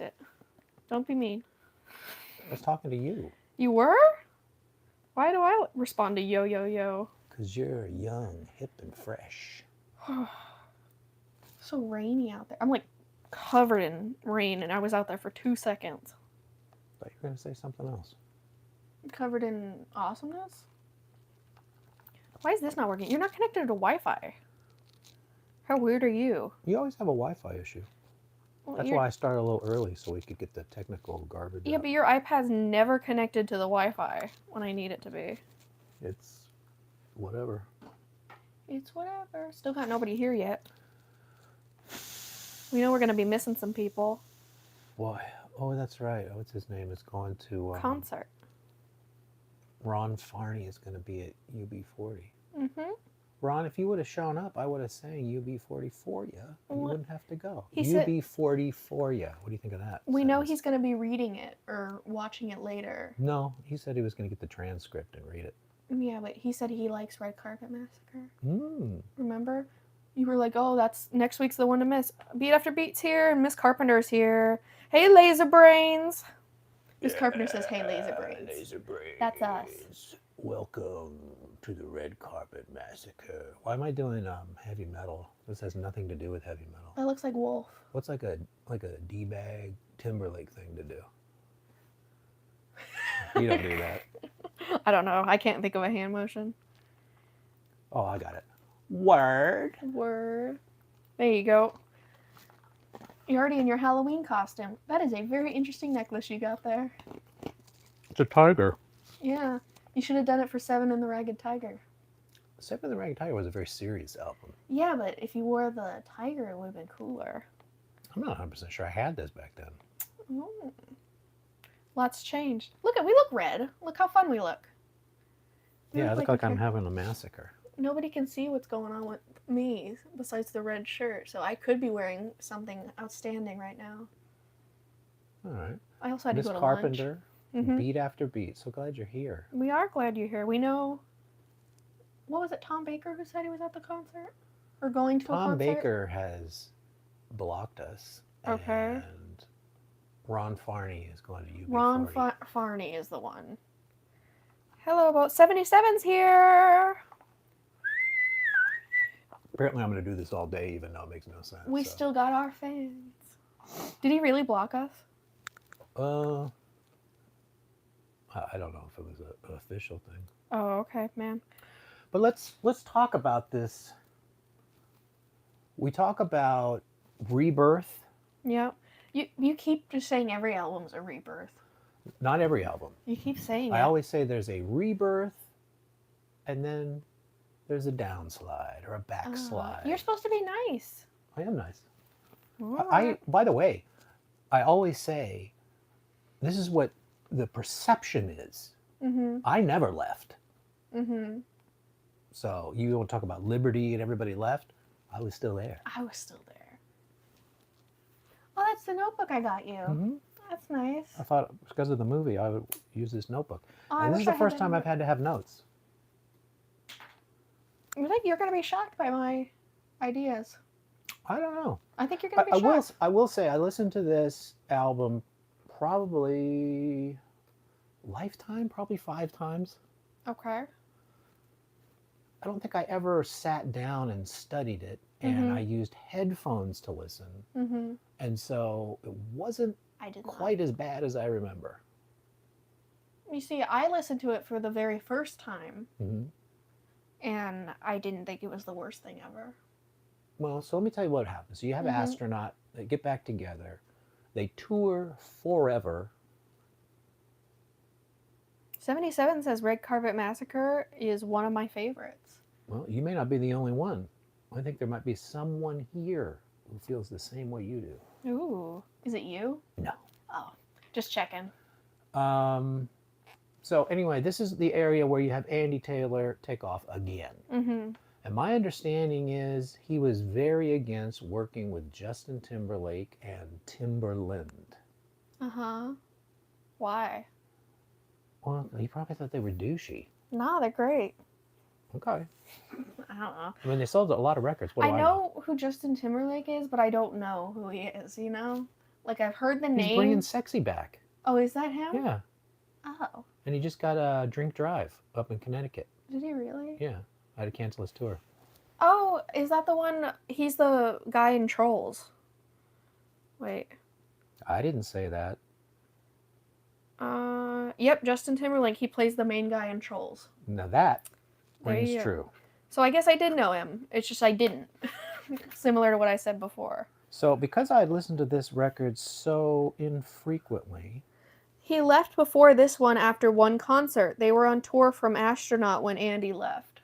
it. Don't be mean. I was talking to you. You were? Why do I respond to yo yo yo? Because you're young, hip, and fresh. So rainy out there. I'm like covered in rain, and I was out there for 2 seconds. Thought you were going to say something else. Covered in awesomeness? Why is this not working? You're not connected to Wi-Fi. How weird are you? You always have a Wi-Fi issue. Well, That's why I started a little early, so we could get the technical garbage Yeah, out. but your iPad's never connected to the Wi-Fi when I need it to be. It's whatever. It's whatever. Still got nobody here yet. We know we're going to be missing some people. Why? Oh, that's right. What's his name? Is going to... Concert. Ron Farney is going to be at UB40. Mm-hmm. Ron, if you would have shown up, I would have sang UB40 for you. You wouldn't have to go. He UB40 for you. What do you think of that? We know he's going to be reading it or watching it later. No, he said he was going to get the transcript and read it. Yeah, but he said he likes Red Carpet Massacre. Mm. Remember? You were like, oh, that's next week's the one to miss. Beat After Beat's here, and Miss Carpenter's here. Hey, Laser Brains! Miss Carpenter says, hey, Laser Brains. Laser Brains. That's us. Welcome to the Red Carpet Massacre. Why am I doing heavy metal? This has nothing to do with heavy metal. That looks like Wolf. What's like a D-bag Timberlake thing to do? You don't do that. I don't know. I can't think of a hand motion. Oh, I got it. Word. There you go. You're already in your Halloween costume. That is a very interesting necklace you got there. It's a tiger. Yeah. You should have done it for Seven and the Ragged Tiger. Seven and the Ragged Tiger was a very serious album. Yeah, but if you wore the tiger, it would have been cooler. I'm not 100% sure I had this back then. Oh. Lots changed. We look red. Look how fun we look. Yeah, I look like I'm having a massacre. Nobody can see what's going on with me besides the red shirt, so I could be wearing something outstanding right now. All right. I also had to go to Carpenter, lunch. Mm-hmm. Beat After Beat. So glad you're here. We are glad you're here. We know... What was it, Tom Baker who said he was at the concert? Or going to a concert? Tom Baker has blocked us. Okay. And Ron Farney is going to UB40. Ron Farney is the one. Hello, about 77's here. Apparently I'm going to do this all day, even though it makes no sense. We still got our fans. Did he really block us? I don't know if it was an official thing. Oh, okay, man. But let's talk about this. We talk about rebirth. Yeah. You keep just saying every album's a rebirth. Not every album. You keep saying I always say there's a rebirth, and then there's a downslide or a backslide. You're supposed to be nice. I am nice. Right. By the way, I always say, this is what the perception is. Mm-hmm. I never left. Mm-hmm. So you want to talk about liberty and everybody left? I was still there. I was still there. Oh, that's the notebook I got you. Mm-hmm. That's nice. I thought because of the movie, I would use this notebook. Oh, and this is the first time I've had to have notes. You think you're going to be shocked by my ideas? I don't know. I think you're going to be shocked. I will say I listened to this album probably lifetime, probably 5 times. Okay. I don't think I ever sat down and studied it, and I used headphones to listen. Mm-hmm. And so it wasn't quite as bad as I remember. You see, I listened to it for the very first time, Mm-hmm. and I didn't think it was the worst thing ever. Well, so let me tell you what happens. So you have Astronaut, they get back together, they tour forever. 77 says Red Carpet Massacre is one of my favorites. Well, you may not be the only one. I think there might be someone here who feels the same way you do. Ooh. Is it you? No. Oh, just checking. So anyway, this is the area where you have Andy Taylor take off again. Mm-hmm. And my understanding is he was very against working with Justin Timberlake and Timberland. Uh-huh. Why? Well, he probably thought they were douchey. No, they're great. Okay. I don't know. I mean, they sold a lot of records. What do I know who Justin Timberlake is, but I don't know who he is, you know? Like, I've heard the He's name. bringing Sexy back. Oh, is that him? Yeah. Oh. And he just got a Drink Drive up in Connecticut. Did he really? Yeah. I had to cancel his tour. Oh, is that the one? He's the guy in Trolls. Wait. I didn't say that. Yep, Justin Timberlake. He plays the main guy in Trolls. Now that There rings you go. true. So I guess I did know him. It's just I didn't. Similar to what I said before. So because I had listened to this record so infrequently, He left before this one after one concert. They were on tour from Astronaut when Andy left.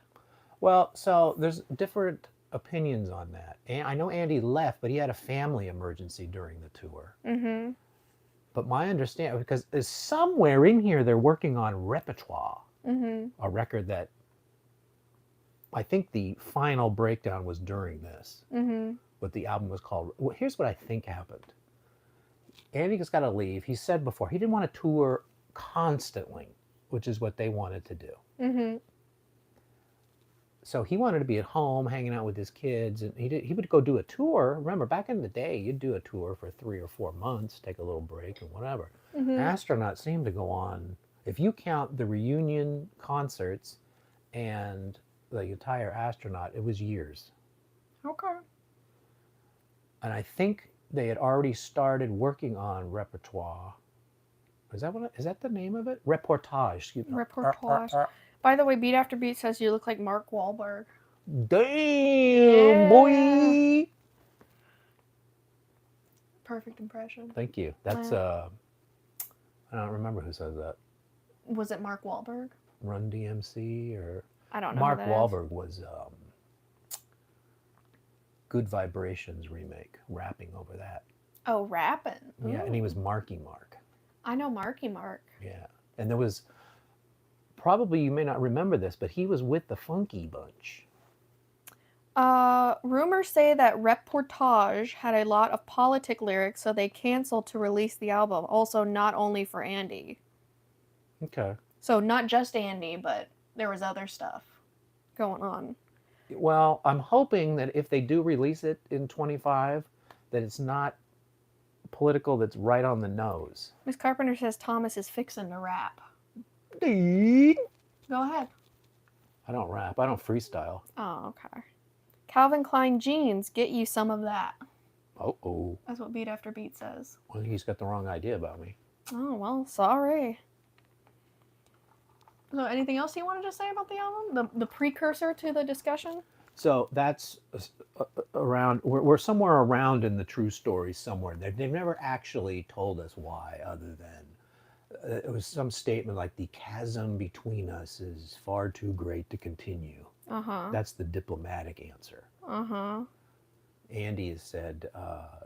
well, so there's different opinions on that. And I know Andy left, but he had a family emergency during the tour. Mm-hmm. But my understanding, because there's somewhere in here they're working on Repertoire, Mm-hmm. a record that I think the final breakdown was during this, Mm-hmm. but the album was called. Well, here's what I think happened. Andy just got to leave. He said before he didn't want to tour constantly, which is what they wanted to do. Mm-hmm. So he wanted to be at home, hanging out with his kids, and he would go do a tour. Remember, back in the day, you'd do a tour for 3 or 4 months, take a little break and whatever. Mm-hmm. Astronaut seemed to go on, if you count the reunion concerts and the entire Astronaut, it was years. Okay. And I think they had already started working on Repertoire. Is that the name of it? Reportage. Excuse me. Reportage. By the way, Beat After Beat says you look like Mark Wahlberg. Damn, boy! Perfect impression. Thank you. That's I don't remember who says that. Was it Mark Wahlberg? Run DMC or I don't know. Mark Wahlberg was Good Vibrations remake, rapping over that. Oh, rapping. Yeah, and he was Marky Mark. I know Marky Mark. Yeah, and there was probably, you may not remember this, but he was with the Funky Bunch. Rumors say that Reportage had a lot of politic lyrics, so they canceled to release the album. Also, not only for Andy. Okay. So not just Andy, but there was other stuff going on. Well, I'm hoping that if they do release it in 25, that it's not political, that's right on the nose. Miss Carpenter says Thomas is fixing to rap. Go ahead. I don't rap. I don't freestyle. Oh, okay. Calvin Klein jeans, get you some of that. Oh. That's what Beat After Beat says. Well, he's got the wrong idea about me. Oh, well, sorry. So anything else you wanted to say about the album? The precursor to the discussion? So that's around, we're somewhere around in the true story somewhere. They've never actually told us why, other than it was some statement like the chasm between us is far too great to continue. Uh-huh. That's the diplomatic answer. Uh-huh. Andy has said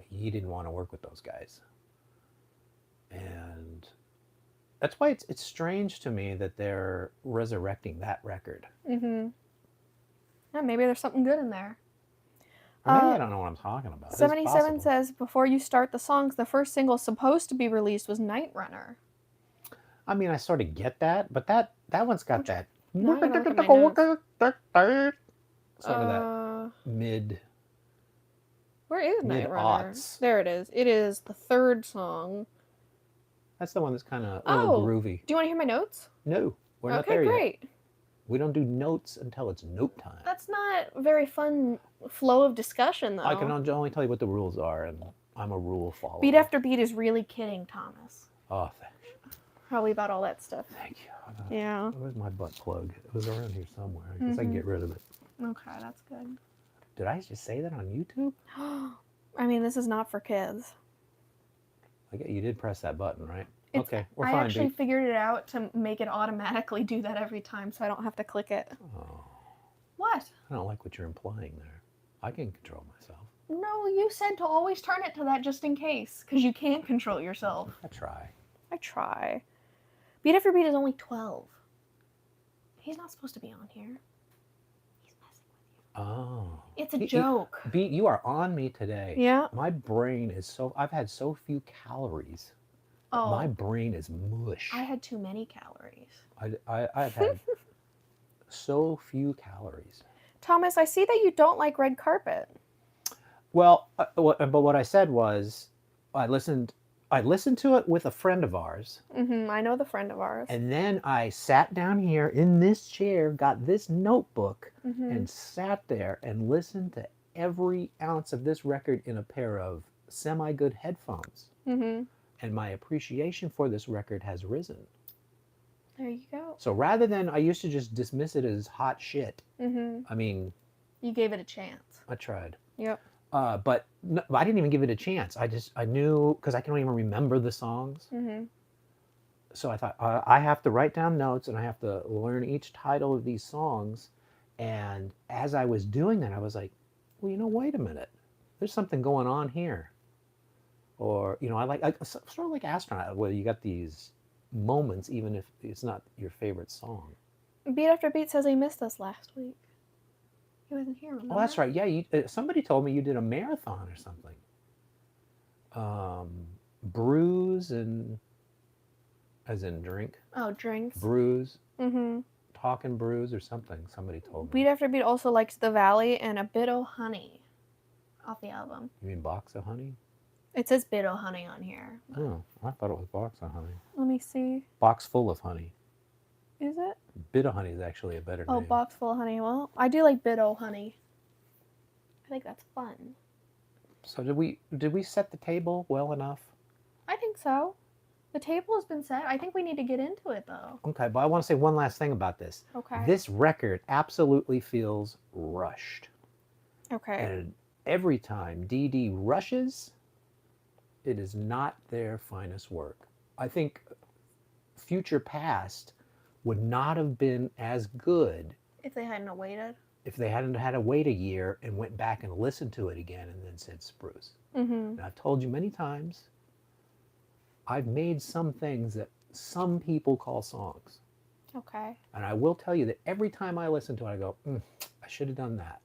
he didn't want to work with those guys. And that's why it's strange to me that they're resurrecting that record. Mm-hmm. Yeah, maybe there's something good in there. Or maybe I don't know what I'm talking about. 77 says, before you start the songs, the first single supposed to be released was Night Runner. I mean, I sort of get that, but that one's got that Now I'm gonna look at my notes. sort of that mid. Where is Night Runner? Mid-aughts. There it is. It is the third song. That's the one that's kind of a little groovy. Do you want to hear my notes? No, we're not there Okay, yet. great. We don't do notes until it's note time. That's not a very fun flow of discussion, though. I can only tell you what the rules are, and I'm a rule follower. Beat After Beat is really kidding, Thomas. Oh, thanks. Probably about all that stuff. Thank you. Yeah. Where's my butt plug? It was around here somewhere. I guess I can get rid of it. Okay, that's good. Did I just say that on YouTube? I mean, this is not for kids. You did press that button, right? It's, okay, we're I fine. actually figured it out to make it automatically do that every time, so I don't have to click it. Oh, What? I don't like what you're implying there. I can control myself. No, you said to always turn it to that just in case, because you can't control yourself. I try. I try. Beat After Beat is only 12. He's not supposed to be on here. He's messing with you. Oh. It's a joke. Beat, you are on me today. Yeah. My brain is I've had so few calories. Oh. My brain is mush. I had too many calories. I've had so few calories. Thomas, I see that you don't like red carpet. Well, but what I said was, I listened to it with a friend of ours. I know the friend of ours. And then I sat down here in this chair, got this notebook, and sat there and listened to every ounce of this record in a pair of semi-good headphones. And my appreciation for this record has risen. There you go. So rather than, I used to just dismiss it as hot shit. I mean, you gave it a chance. I tried. Yep. But no, I didn't even give it a chance. I knew, because I can't even remember the songs. So I thought, I have to write down notes and I have to learn each title of these songs. And as I was doing that, I was like, well, wait a minute. There's something going on here. Or, I sort of like Astronaut, where you got these moments, even if it's not your favorite song. Beat After Beat says he missed us last week. He wasn't here, remember? Oh, that's right. Yeah, somebody told me you did a marathon or something. Brews and, as in drink. Oh, drinks. Brews. Talk and brews or something. Somebody told me. Beat After Beat also likes The Valley and A Bit O' Honey off the album. You mean Box of Honey? It says Bit O' Honey on here. Oh, I thought it was Box of Honey. Let me see. Box Full of Honey. Is it? Bit of Honey is actually a better name. Oh, Box Full of Honey. Well, I do like Bit O' Honey. I think that's fun. So did we set the table well enough? I think so. The table has been set. I think we need to get into it, though. Okay, but I want to say one last thing about this. Okay. This record absolutely feels rushed. Okay. And every time Dee Dee rushes, it is not their finest work. I think Future Past would not have been as good if they hadn't waited. If they hadn't had to wait a year and went back and listened to it again and then said spruce. And I've told you many times, I've made some things that some people call songs. Okay. And I will tell you that every time I listen to it, I go, I should have done that.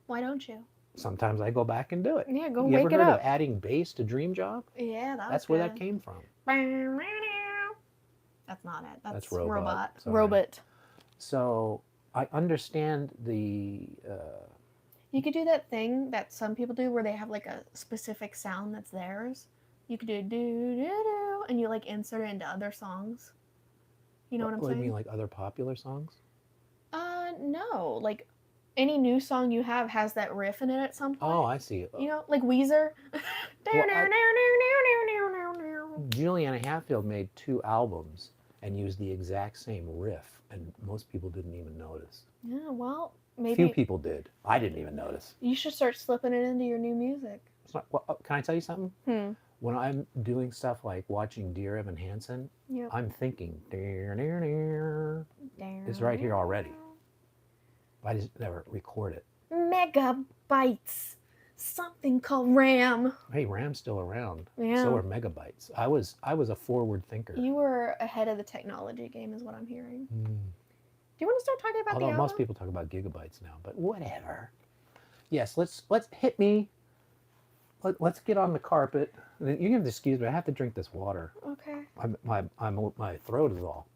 Why don't you? Sometimes I go back and do it. Yeah, go you wake ever it heard up. of adding bass to Dream Job? Yeah, that's where that came from. That's not it. That's Robot. Robot. So I understand the... You could do that thing that some people do where they have like a specific sound that's theirs. You could do do, and you like insert it into other songs. You know what I'm saying? What do you mean, like other popular songs? No. Like any new song you have has that riff in it at some point. Oh, I see. You know, like Weezer. Juliana Hatfield made 2 albums and used the exact same riff, and most people didn't even notice. Yeah, well, maybe. Few people did. I didn't even notice. You should start slipping it into your new music. Can I tell you something? When I'm doing stuff like watching Dear Evan Hansen, I'm thinking, it's right here already. I just never record it. Megabytes. Something called RAM. Hey, RAM's still around. Yeah. So are megabytes. I was a forward thinker. You were ahead of the technology game is what I'm hearing. Do you want to start talking about the album? Most people talk about gigabytes now, but whatever. Yes, let's hit me. Let's get on the carpet. You can have to excuse me. I have to drink this water. Okay. My throat is all.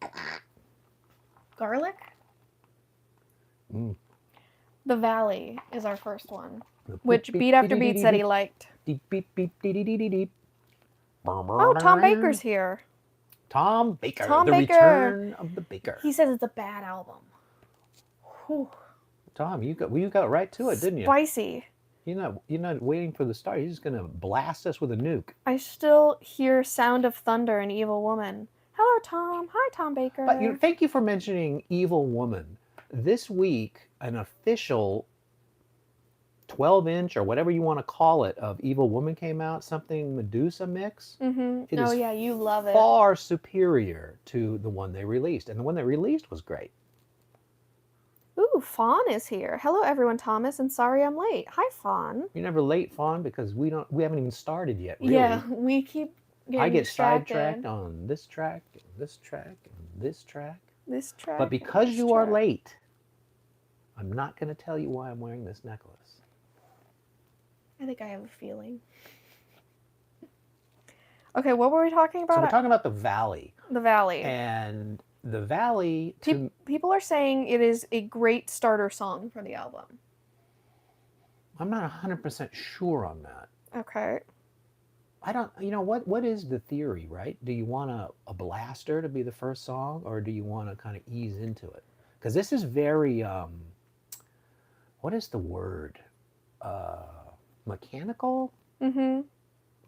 Garlic? The Valley is our first one, which Beat After Beat said he liked. Oh, Tom Baker's here. Tom Baker. Tom Baker. Return of the Baker. He says it's a bad album. Whew. Tom, you got right to it, didn't you? Spicy. You're not waiting for the start. You're just gonna blast us with a nuke. I still hear Sound of Thunder and Evil Woman. Hello, Tom. Hi, Tom Baker. But thank you for mentioning Evil Woman. This week, an official 12-inch or whatever you want to call it of Evil Woman came out. Something Medusa mix. It is yeah, you love it. Far superior to the one they released, and the one they released was great. Ooh, Fawn is here. Hello, everyone, Thomas, and sorry I'm late. Hi, Fawn. You're never late, Fawn, because we haven't even started yet. Really. Yeah, we keep getting I get distracted. sidetracked on this track, and this track, and this track. This track. But because you are late, I'm not going to tell you why I'm wearing this necklace. I think I have a feeling. Okay, what were we talking about? So we're talking about the Valley. The Valley. And the Valley... People are saying it is a great starter song for the album. I'm not 100% sure on that. Okay. I don't, you know, what is the theory, right? Do you want a blaster to be the first song, or do you want to kind of ease into it? Because this is very, what is the word? Uh, Mechanical? Mm-hmm.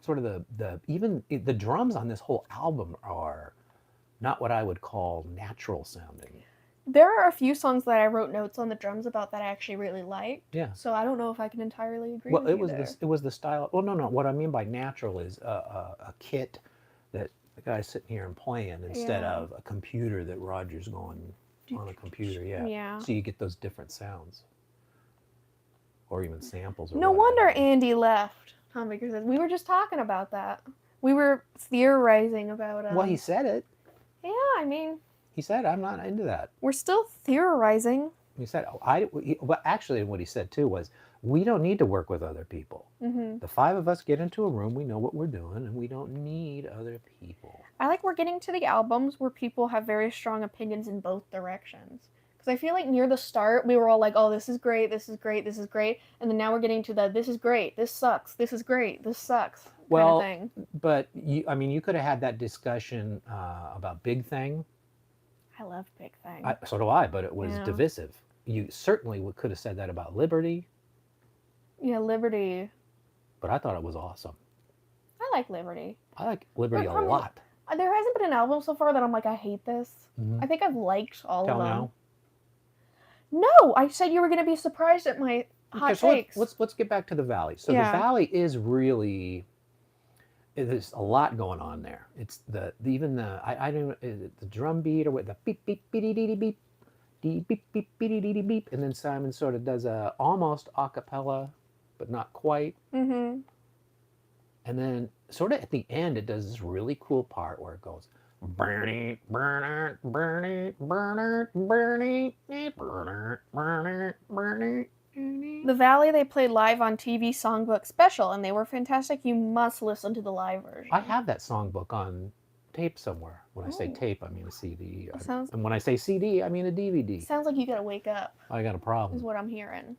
Sort of the drums on this whole album are not what I would call natural sounding. There are a few songs that I wrote notes on the drums about that I actually really liked. Yeah. So I don't know if I can entirely agree Well, with you there. it was the style. Well, no. What I mean by natural is a kit that the guy's sitting here and playing instead Yeah. of a computer that Roger's going on a computer. Yeah. Yeah. So you get those different sounds, or even samples. Or No whatever. wonder Andy left. Tom Baker says we were just talking about that. We were theorizing about. Well, he said it. Yeah, I mean. He said, "I'm not into that." We're still theorizing. He said, well, actually, what he said too was, we don't need to work with other people. Mm-hmm. The five of us get into a room, we know what we're doing, and we don't need other people. I like we're getting to the albums where people have very strong opinions in both directions. Because I feel like near the start, we were all like, oh, this is great, this is great, this is great. And then now we're getting to the, this is great, this sucks, this is great, this sucks kind of thing. But, you could have had that discussion about Big Thing. I love Big Thing. So do I, but it was divisive. You certainly could have said that about Liberty. Yeah, Liberty. But I thought it was awesome. I like Liberty. I like Liberty a lot. There hasn't been an album so far that I'm like, I hate this. I think I've liked all of them. Now? No, I said you were going to be surprised at my hot takes. Let's get back to the Valley. So the Valley is really, there's a lot going on there. It's the drum beat, or what, the beep beep beep beep beep beep beep beep beep beep, and then Simon sort of does a almost a cappella, but not quite. Mm-hmm. And then sort of at the end, it does this really cool part where it goes, burn it, burn it, burn it, burn it, burn it, burn it, burn it, burn it. The Valley, they played live on TV Songbook Special, and they were fantastic. You must listen to the live version. I have that songbook on tape somewhere. When I say tape, I mean a CD. And when I say CD, I mean a DVD. Sounds like you gotta wake up. I got a problem. Is what I'm hearing.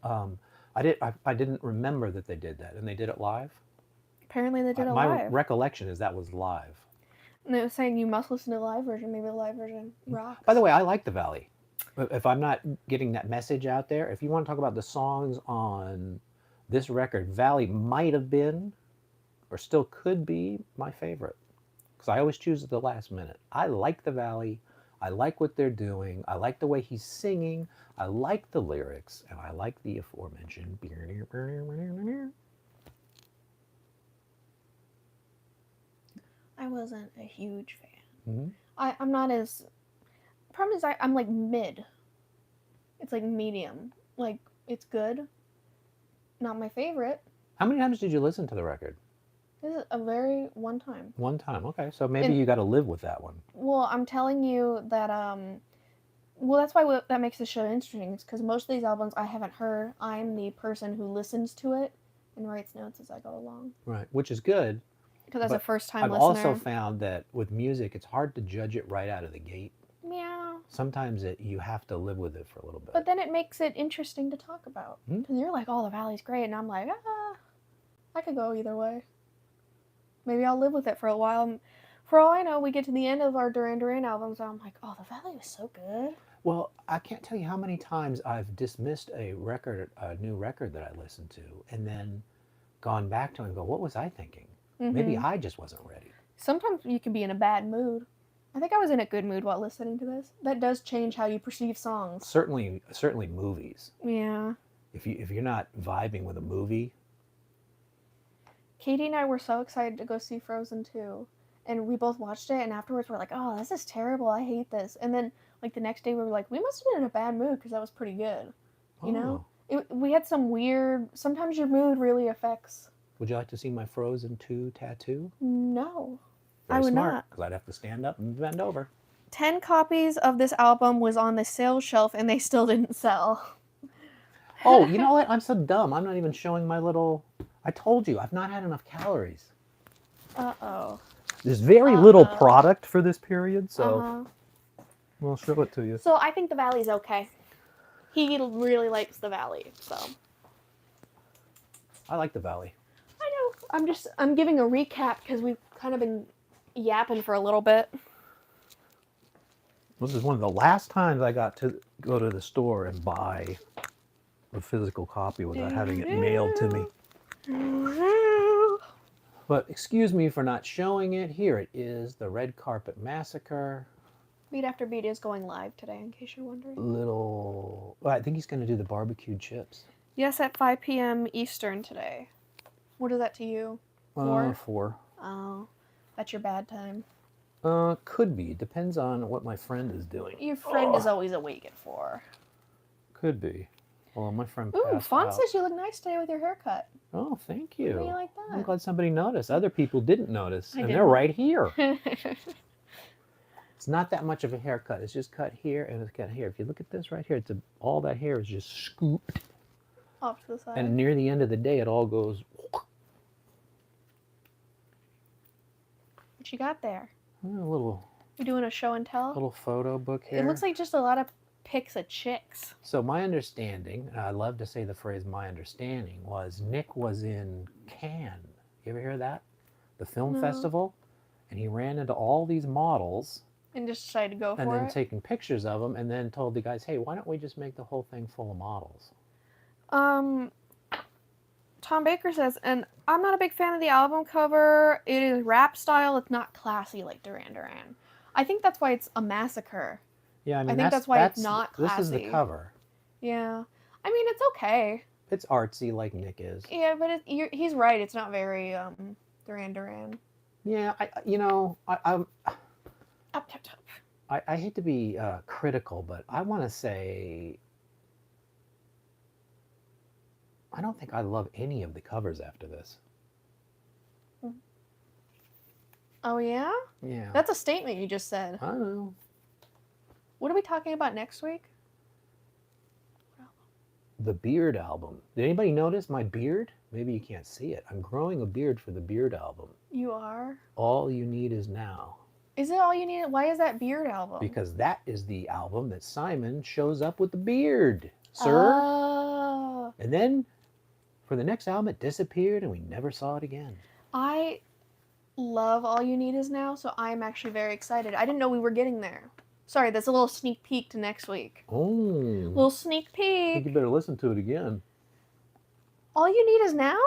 I didn't remember that they did that, and they did it live. Apparently they did it live. My recollection is that was live. And they were saying you must listen to the live version. Maybe the live version rocks. By the way, I like the Valley. If I'm not getting that message out there, if you want to talk about the songs on this record, Valley might have been, or still could be, my favorite. Because I always choose at the last minute. I like the Valley. I like what they're doing. I like the way he's singing. I like the lyrics. And I like the aforementioned. I wasn't a huge fan. Mm-hmm. I'm not as... The problem is I'm like mid. It's like medium. Like, it's good. Not my favorite. How many times did you listen to the record? This is a very one time. One time, okay. So maybe you got to live with that one. Well, I'm telling you that, well, that's why that makes the show interesting. It's because most of these albums I haven't heard. I'm the person who listens to it and writes notes as I go along. Right, which is good. Because as a first-time listener. listener. I've also found that with music, it's hard to judge it right out of the gate. Yeah. Sometimes you have to live with it for a little bit. But then it makes it interesting to talk about. Because you're like, oh, the Valley's great. And I'm like, I could go either way. Maybe I'll live with it for a while. For all I know, we get to the end of our Duran Duran albums, and I'm like, oh, the Valley was so good. Well, I can't tell you how many times I've dismissed a new record that I listened to, and then gone back to it and go, what was I thinking? Mm-hmm. Maybe I just wasn't ready. Sometimes you can be in a bad mood. I think I was in a good mood while listening to this. That does change how you perceive songs. Certainly movies. Yeah. If you're not vibing with a movie. Katie and I were so excited to go see Frozen 2. And we both watched it, and afterwards we're like, oh, this is terrible. I hate this. And then, like, the next day we were like, we must have been in a bad mood because that was pretty good. You know? We had some weird... Sometimes your mood really affects... Would you like to see my Frozen 2 tattoo? No. Very I would smart, not. because I'd have to stand up and bend over. 10 copies of this album was on the sales shelf, and they still didn't sell. Oh, you know what? I'm so dumb. I'm not even showing my little... I told you, I've not had enough calories. Uh-oh. There's very little product for this period, so... We'll show it to you. So I think the Valley's okay. He really likes the Valley, so... I like the Valley. I know. I'm giving a recap because we've kind of been yapping for a little bit. This is one of the last times I got to go to the store and buy a physical copy without having it mailed to me. But excuse me for not showing it. Here it is, the Red Carpet Massacre. Beat After Beat is going live today, in case you're wondering. Well, I think he's going to do the barbecued chips. Yes, at 5 p.m. Eastern today. What is that to you? 4? 4. Oh, that's your bad time. Could be. Depends on what my friend is doing. Your friend is always awake at 4. Could be. Well, my friend Ooh, passed Fawn out. says you look nice today with your haircut. Oh, thank you. How do you like that? I'm glad somebody noticed. Other people didn't notice, and didn't. they're right here. It's not that much of a haircut. It's just cut here and it's cut here. If you look at this right here, all that hair is just scooped. Off to the side. And near the end of the day, it all goes. What you got there? A little. You doing a show and tell? Little photo book here. It looks like just a lot of pics of chicks. So my understanding, and I love to say the phrase "my understanding," was Nick was in Cannes. You ever hear that? The film festival, and he ran into all these models. And just decided to go for it? And then taking pictures of them, and then told the guys, hey, why don't we just make the whole thing full of models? Tom Baker says, and I'm not a big fan of the album cover. It is rap style. It's not classy like Duran Duran. I think that's why it's a massacre. Yeah, I mean, I think that's why it's not classy. This is the cover. Yeah. I mean, it's okay. It's artsy like Nick is. Yeah, but he's right. It's not very Duran Duran. Yeah, I hate to be critical, but I want to say I don't think I love any of the covers after this. Oh, yeah? Yeah. That's a statement you just said. I don't know. What are we talking about next week? The Beard album. Did anybody notice my beard? Maybe you can't see it. I'm growing a beard for the Beard album. You are? All You Need Is Now. Is it All You Need? Why is that Beard album? Because that is the album that Simon shows up with the beard, sir. Oh. And then for the next album, it disappeared and we never saw it again. I love All You Need Is Now, so I'm actually very excited. I didn't know we were getting there. Sorry, that's a little sneak peek to next week. Oh. Little sneak peek. I think you better listen to it again. All You Need Is Now?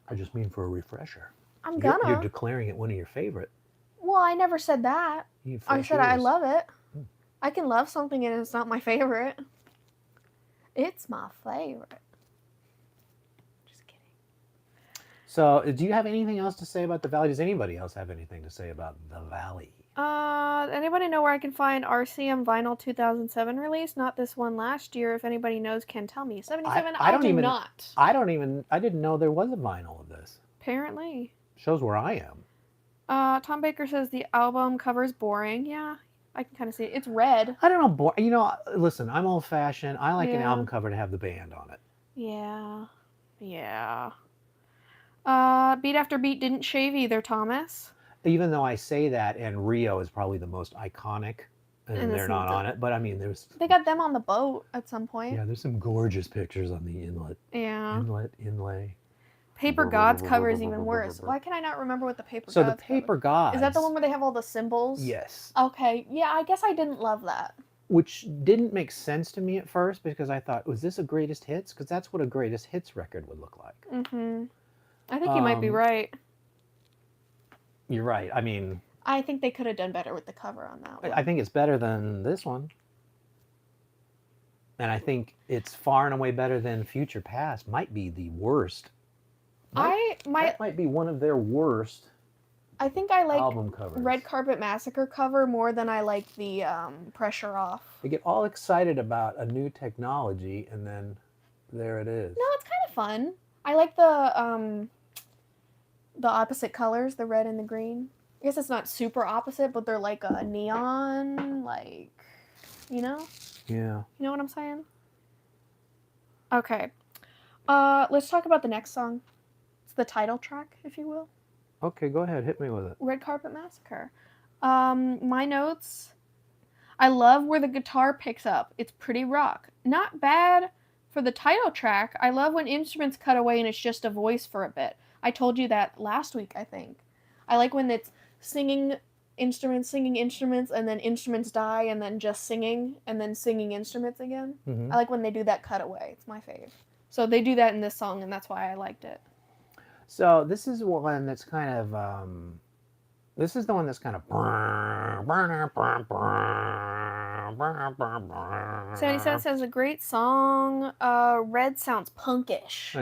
I just mean for a refresher. I'm gonna. You're declaring it one of your favorite. Well, I never said that. I said I love it. I can love something and it's not my favorite. It's my favorite. Just kidding. So, do you have anything else to say about the Valley? Does anybody else have anything to say about the Valley? Anybody know where I can find RCM Vinyl 2007 release? Not this one last year. If anybody knows, can tell me. 77, I do not. I didn't know there was a vinyl of this. Apparently. Shows where I am. Tom Baker says the album cover is boring. Yeah, I can kind of see it. It's red. I don't know. You know, listen, I'm old fashioned. I like an album cover to have the band on it. Yeah. Yeah. Beat After Beat didn't shave either, Thomas. Even though I say that, and Rio is probably the most iconic, and they're not on it. But I mean, they got them on the boat at some point. Yeah, there's some gorgeous pictures on the inlet. Yeah. Inlay. Paper Gods cover is even worse. Why can I not remember what the Paper Gods? So the Paper Gods. Is that the one where they have all the symbols? Yes. Okay. Yeah, I guess I didn't love that. Which didn't make sense to me at first because I thought, was this a greatest hits? Because that's what a greatest hits record would look like. Mm-hmm. I think you might be right. You're right. I mean, I think they could have done better with the cover on that one. I think it's better than this one. And I think it's far and away better than Future Past. Might be the worst. That might be one of their worst. I think I like album covers. Red Carpet Massacre cover more than I like the Pressure Off. They get all excited about a new technology, and then there it is. No, it's kind of fun. I like the opposite colors, the red and the green. I guess it's not super opposite, but they're like a neon, like, you know? Yeah. You know what I'm saying? Okay. Let's talk about the next song. It's the title track, if you will. Okay, go ahead. Hit me with it. Red Carpet Massacre. My notes. I love where the guitar picks up. It's pretty rock. Not bad for the title track. I love when instruments cut away and it's just a voice for a bit. I told you that last week, I think. I like when it's singing instruments, and then instruments die, and then just singing, and then singing instruments again. Mm-hmm. I like when they do that cutaway. It's my fave. So they do that in this song, and that's why I liked it. So this is one that's kind of this is the one that's kind of 77 says a great song. Red sounds punkish.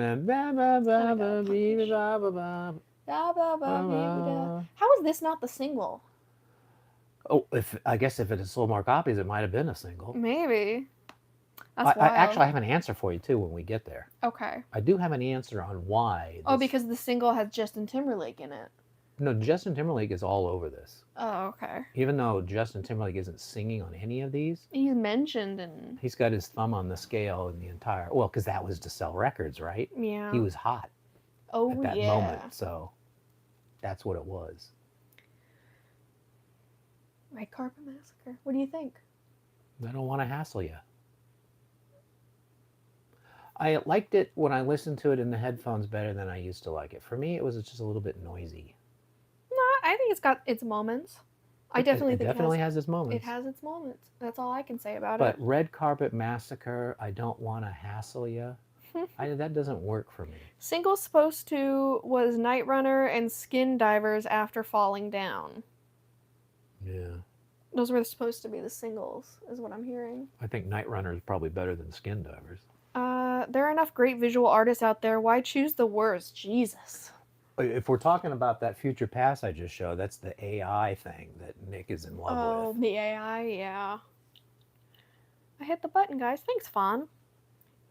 How is this not the single? Oh, I guess if it sold more copies, it might have been a single. Maybe. That's I actually have an answer for you too when we get there. Okay. I do have an answer on why. Oh, because the single has Justin Timberlake in it. No, Justin Timberlake is all over this. Oh, okay. Even though Justin Timberlake isn't singing on any of these, he's mentioned and he's got his thumb on the scale in the entire. Well, because that was to sell records, right? Yeah. He was hot. Oh, at that moment, so that's what it was. Red Carpet Massacre. What do you think? I don't want to hassle you. I liked it when I listened to it in the headphones better than I used to like it. For me, it was just a little bit noisy. No, I think it's got its moments. I definitely think it definitely has its moments. It has its moments. That's all I can say about but it. But Red Carpet Massacre, I don't want to hassle you. That doesn't work for me. Single supposed to was Night Runner and Skin Divers After Falling Down. Yeah. Those were supposed to be the singles, is what I'm hearing. I think Night Runner is probably better than Skin Divers. There are enough great visual artists out there. Why choose the worst? Jesus. If we're talking about that Future Past I just showed, that's the AI thing that Nick is in love with. Oh, the AI, yeah. I hit the button, guys. Thanks, Fawn.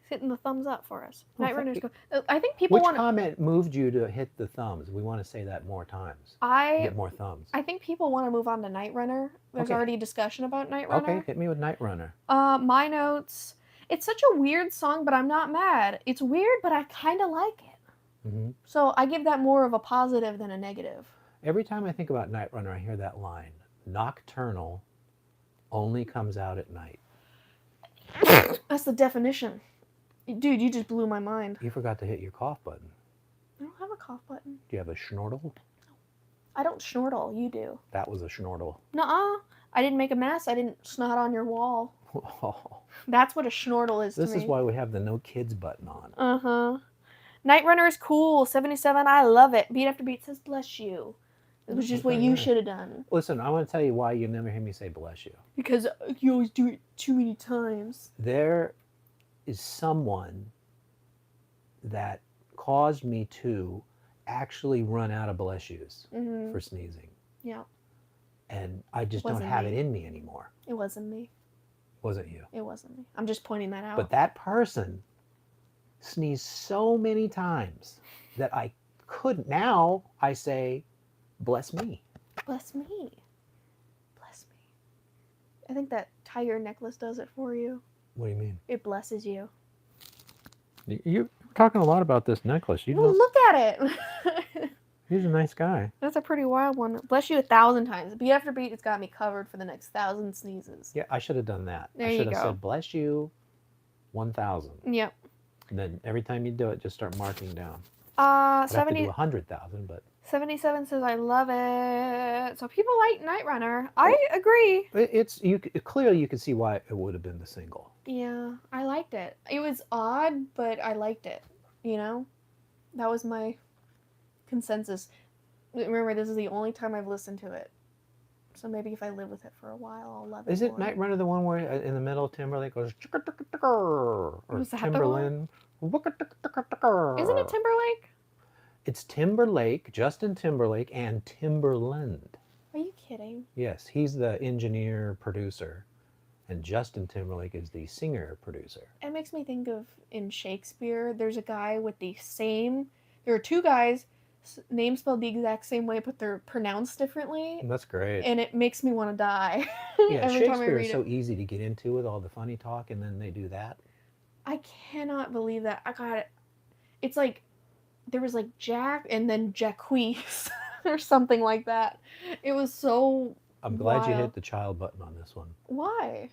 He's hitting the thumbs up for us. Night Runners go. I think people want. Which comment moved you to hit the thumbs? We want to say that more times. Get more thumbs. I think people want to move on to Night Runner. There's already discussion about Night Runner. Okay, hit me with Night Runner. My notes. It's such a weird song, but I'm not mad. It's weird, but I kind of like it. Mm-hmm. So I give that more of a positive than a negative. Every time I think about Night Runner, I hear that line. Nocturnal only comes out at night. That's the definition. Dude, you just blew my mind. You forgot to hit your cough button. I don't have a cough button. Do you have a schnortle? No. I don't schnortle. You do. That was a schnortle. Nuh-uh. I didn't make a mess. I didn't snot on your wall. Oh. That's what a schnortle is to me. This is why we have the no kids button on. Uh-huh. Night Runner is cool. 77, I love it. Beat After Beat says bless you. It was just what you should have done. Listen, I want to tell you why you never hear me say bless you. Because you always do it too many times. There is someone that caused me to actually run out of bless yous for sneezing. Yeah. And I just don't have it in me anymore. It wasn't me. Wasn't you? It wasn't me. I'm just pointing that out. But that person sneezed so many times that I couldn't. Now I say, bless me. Bless me. Bless me. I think that tiger necklace does it for you. What do you mean? It blesses you. You're talking a lot about this necklace. You well, look at it. He's a nice guy. That's a pretty wild one. Bless you 1,000 times. Beat after beat, it's got me covered for the next 1,000 sneezes. Yeah, I should have done that. There I should have go. said, bless you 1,000. Yep. And then every time you do it, just start marking down. 70. Have to do 100,000, but 77 says I love it. So people like Night Runner. I agree. Clearly you can see why it would have been the single. Yeah, I liked it. It was odd, but I liked it. You know, that was my consensus. Remember, this is the only time I've listened to it. So maybe if I live with it for a while, I'll love it. Is it Night Runner the one where in the middle Timberlake goes or Timberland? Isn't it Timberlake? It's Timberlake, Justin Timberlake, and Timberland. Are you kidding? Yes, he's the engineer producer, and Justin Timberlake is the singer producer. It makes me think of in Shakespeare. There's a guy with the same. There are two guys. Names spelled the exact same way, but they're pronounced differently. That's great. And it makes me want to die. Yeah, every Shakespeare time I read is so easy to get into with all the funny talk, and then they do that. I cannot believe that. I got it. It's like there was like Jack and then Jacquees or something like that. It was so. I'm glad you hit the child button on this one. Why?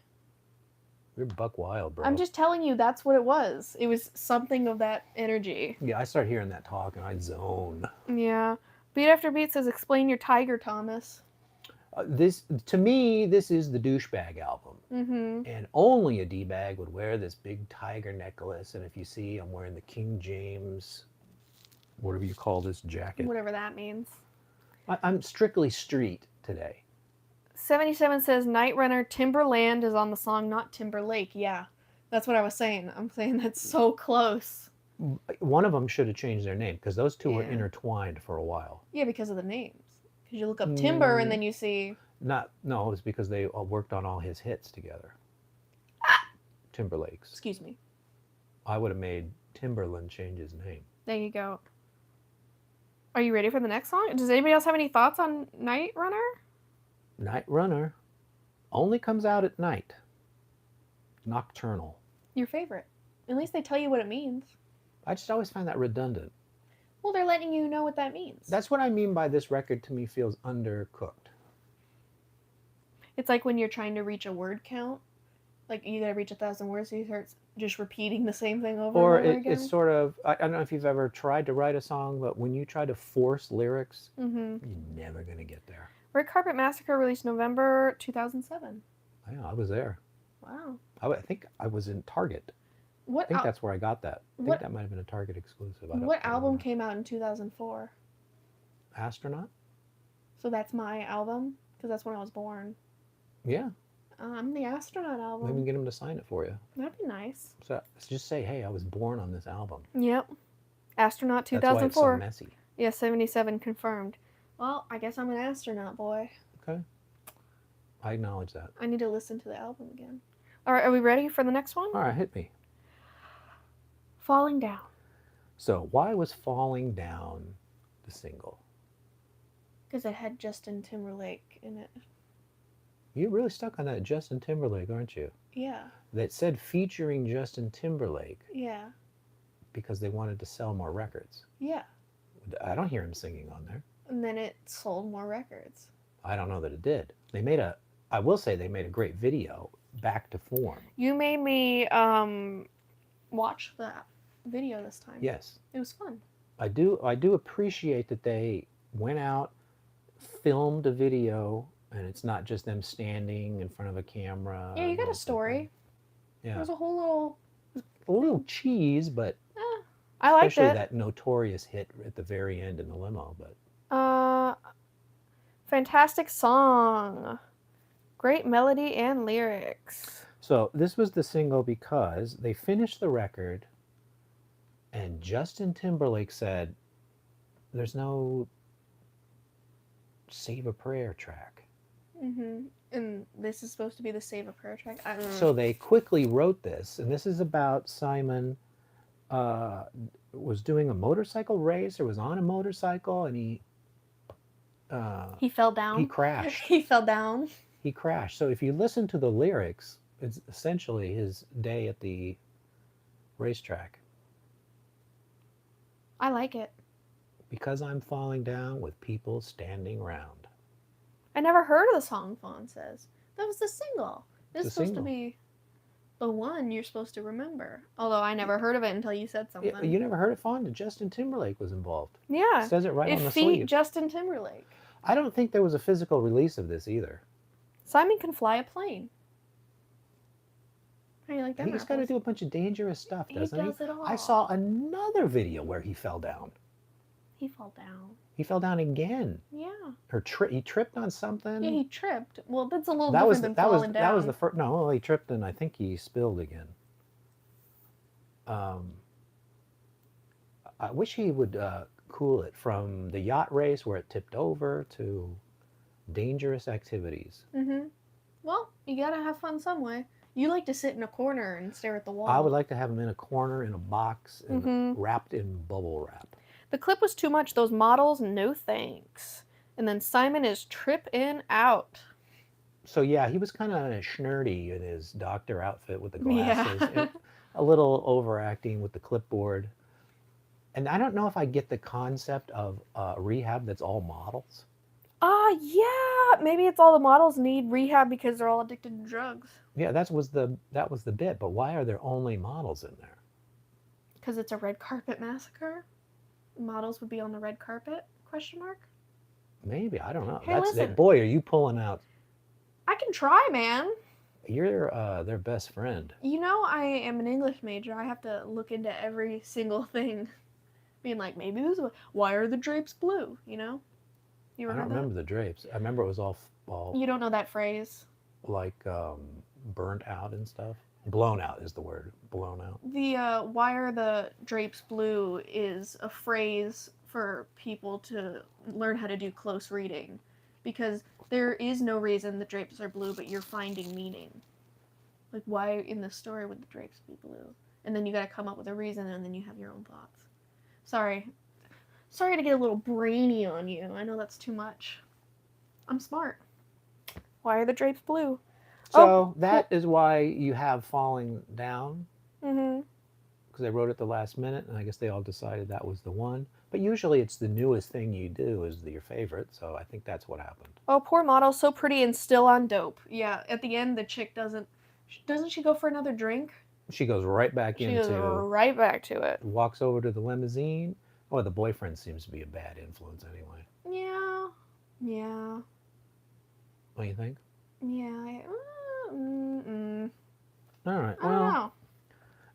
You're buck wild, bro. I'm just telling you, that's what it was. It was something of that energy. Yeah, I start hearing that talk and I zone. Yeah. Beat After Beat says, explain your tiger, Thomas. This, to me, this is the douchebag album. Mm-hmm. And only a D-bag would wear this big tiger necklace. And if you see, I'm wearing the King James, whatever you call this jacket. Whatever that means. I'm strictly street today. 77 says, Night Runner, Timberland is on the song, not Timberlake. Yeah, that's what I was saying. I'm saying that's so close. One of them should have changed their name because those two were Yeah. intertwined for a while. Yeah, because of the names. Because you look up Timber and then you see... No, it was because they worked on all his hits together. Timberlake's. Excuse me. I would have made Timberland change his name. There you go. Are you ready for the next song? Does anybody else have any thoughts on Night Runner? Night Runner only comes out at night. Nocturnal. Your favorite. At least they tell you what it means. I just always find that redundant. Well, they're letting you know what that means. That's what I mean by this record to me feels undercooked. It's like when you're trying to reach a word count. Like, you gotta reach 1,000 words, so you start just repeating the same thing over Or and over again. it's sort of, I don't know if you've ever tried to write a song, but when you try to force lyrics, Mm-hmm. you're never going to get there. Red Carpet Massacre released November 2007. Yeah, I was there. Wow. I think I was in Target. I think that's where I got that. I think that might have been a Target exclusive. What album came out in 2004? Astronaut? So that's my album? Because that's when I was born. Yeah. I'm the Astronaut album. Maybe get him to sign it for you. That'd be nice. So just say, hey, I was born on this album. Yep. Astronaut 2004. That's why it's so messy. Yeah, 77 confirmed. Well, I guess I'm an astronaut boy. Okay. I acknowledge that. I need to listen to the album again. All right, are we ready for the next one? All right, hit me. Falling Down. So why was Falling Down the single? Because it had Justin Timberlake in it. You're really stuck on that Justin Timberlake, aren't you? Yeah. That said featuring Justin Timberlake Yeah. because they wanted to sell more records. Yeah. I don't hear him singing on there. And then it sold more records. I don't know that it did. I will say they made a great video, Back to Form. You made me watch that video this time. Yes. It was fun. I do appreciate that they went out, filmed a video, and it's not just them standing in front of a camera. Yeah, you got a story. Yeah. There's a whole little cheese, but I liked especially it. that notorious hit at the very end in the limo. But fantastic song, great melody and lyrics. So this was the single because they finished the record, and Justin Timberlake said, "There's no Save a Prayer track." Mm-hmm. And this is supposed to be the Save a Prayer track. I don't know. So they quickly wrote this, and this is about Simon was doing a motorcycle race or was on a motorcycle, and he fell down. He crashed. He fell down. He crashed. So if you listen to the lyrics, it's essentially his day at the racetrack. I like it. Because I'm falling down with people standing round. I never heard of the song, Fawn says. That was the single. This is supposed to single. be the one you're supposed to remember. Although I never heard of it until you said something. You never heard it, Fawn? Justin Timberlake was involved. Yeah. It says it right on the Feat sleeve. Justin Timberlake. I don't think there was a physical release of this either. Simon can fly a plane. How do you like that? He's got to do a bunch of dangerous stuff, doesn't he? He does it all. I saw another video where he fell down. He fell down. He fell down again. Yeah. Or he tripped on something. Yeah, he tripped. Well, that's a little that different was than that was falling down. that was the first. No, he tripped and I think he spilled again. I wish he would cool it from the yacht race where it tipped over to dangerous activities. Mm-hmm. Well, you gotta have fun some way. You like to sit in a corner and stare at the wall. I would like to have him in a corner in a box and wrapped in bubble wrap. The clip was too much. Those models, no thanks. And then Simon is tripping out. So yeah, he was kind of schnurdy in his doctor outfit with the glasses. Yeah. A little overacting with the clipboard. And I don't know if I get the concept of rehab that's all models. Yeah. Maybe it's all the models need rehab because they're all addicted to drugs. Yeah, that was the bit. But why are there only models in there? Because it's a red carpet massacre. Models would be on the red carpet? Question mark. Maybe, I don't know. Hey, listen. Boy, are you pulling out. I can try, man. You're their best friend. You know, I am an English major. I have to look into every single thing. Being like, maybe this is why are the drapes blue? You know? You I ever don't heard that? remember the drapes. I remember it was all You don't know that phrase. like burnt out and stuff. Blown out is the word. Blown out. The why are the drapes blue is a phrase for people to learn how to do close reading. Because there is no reason the drapes are blue, but you're finding meaning. Like, why in the story would the drapes be blue? And then you gotta come up with a reason, and then you have your own thoughts. Sorry to get a little brainy on you. I know that's too much. I'm smart. Why are the drapes blue? So that is why you have Falling Down. Mm-hmm. Because they wrote it the last minute, and I guess they all decided that was the one. But usually it's the newest thing you do is your favorite, so I think that's what happened. Oh, poor model, so pretty and still on dope. Yeah, at the end, the chick doesn't she go for another drink? She goes right back She into. goes right back to it. Walks over to the limousine. Oh, the boyfriend seems to be a bad influence anyway. Yeah. What do you think? Yeah. All right. I don't know.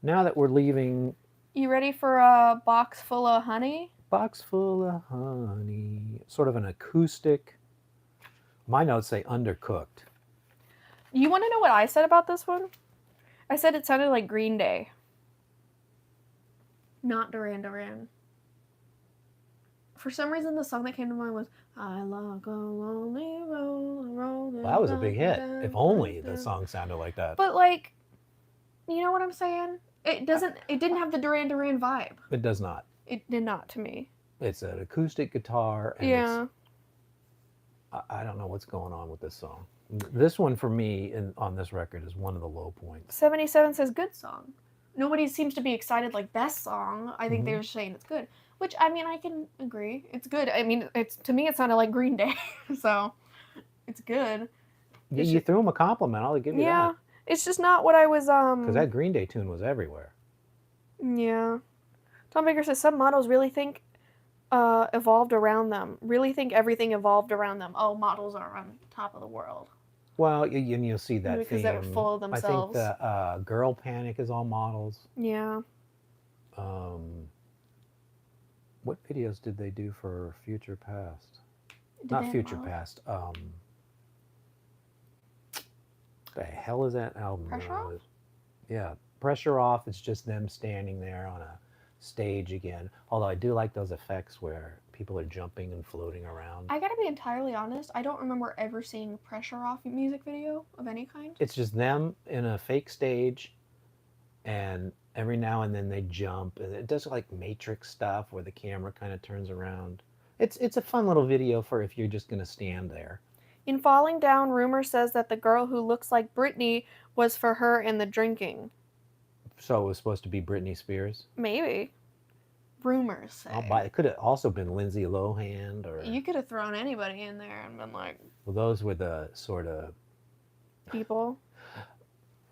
Now that we're leaving. You ready for a box full of honey? Box full of honey. Sort of an acoustic. My notes say undercooked. You want to know what I said about this one? I said it sounded like Green Day. Not Duran Duran. For some reason, the song that came to mind was I Like a Lonely Road. Well, that was a big hit. If only the song sounded like that. But, like, you know what I'm saying? It didn't have the Duran Duran vibe. It does not. It did not to me. It's an acoustic guitar. And yeah. I don't know what's going on with this song. This one for me on this record is one of the low points. 77 says good song. Nobody seems to be excited like best song. I think they were saying it's good. Which, I mean, I can agree. It's good. I mean, to me it sounded like Green Day. So, it's good. Yeah, you threw him a compliment. I'll give you that. Yeah. It's just not what I was, Because that Green Day tune was everywhere. Yeah. Tom Baker says some models really think evolved around them. Really think everything evolved around them. Oh, models are on top of the world. Well, you'll see that because they were full of themselves. I think the Girl Panic is all models. Yeah. What videos did they do for Future Past? Not Future Past. The hell is that album? Pressure Off? Yeah, Pressure Off. It's just them standing there on a stage again. Although I do like those effects where people are jumping and floating around. I gotta be entirely honest, I don't remember ever seeing Pressure Off music video of any kind. It's just them in a fake stage, and every now and then they jump, and it does like Matrix stuff where the camera kind of turns around. It's a fun little video for if you're just gonna stand there. In Falling Down, rumor says that the girl who looks like Britney was for her in the drinking. So it was supposed to be Britney Spears? Maybe. Rumors say. It could have also been Lindsay Lohan, or you could have thrown anybody in there and been like. Well, those were the sort of people.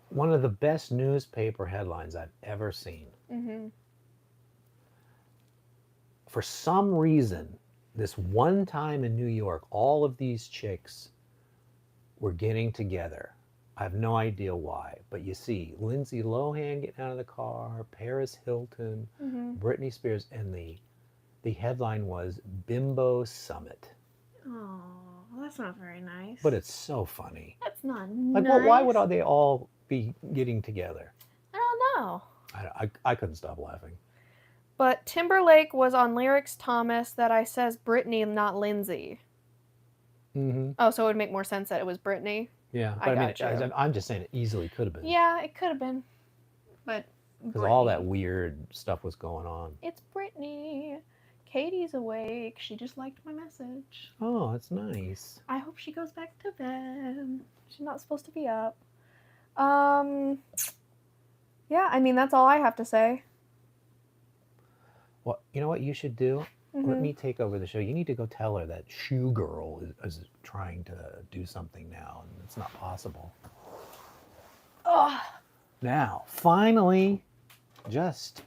One of the best newspaper headlines I've ever seen. Mm-hmm. For some reason, this one time in New York, all of these chicks were getting together. I have no idea why, but you see Lindsay Lohan getting out of the car, Paris Hilton, Britney Spears, and the headline was Bimbo Summit. Oh, that's not very nice. But it's so funny. That's not like, nice. Well, why would they all be getting together? I don't know. I couldn't stop laughing. But Timberlake was on Lyrics Thomas that I says Britney, not Lindsay. Mm-hmm. Oh, so it would make more sense that it was Britney. Yeah, but I'm just saying it easily could have been. Yeah, it could have been. But because all that weird stuff was going on. It's Britney. Katie's awake. She just liked my message. Oh, that's nice. I hope she goes back to bed. She's not supposed to be up. Yeah, I mean, that's all I have to say. Well, you know what you should do? Let me take over the show. You need to go tell her that Shoe Girl is trying to do something now, and it's not possible. Oh, Now, finally, just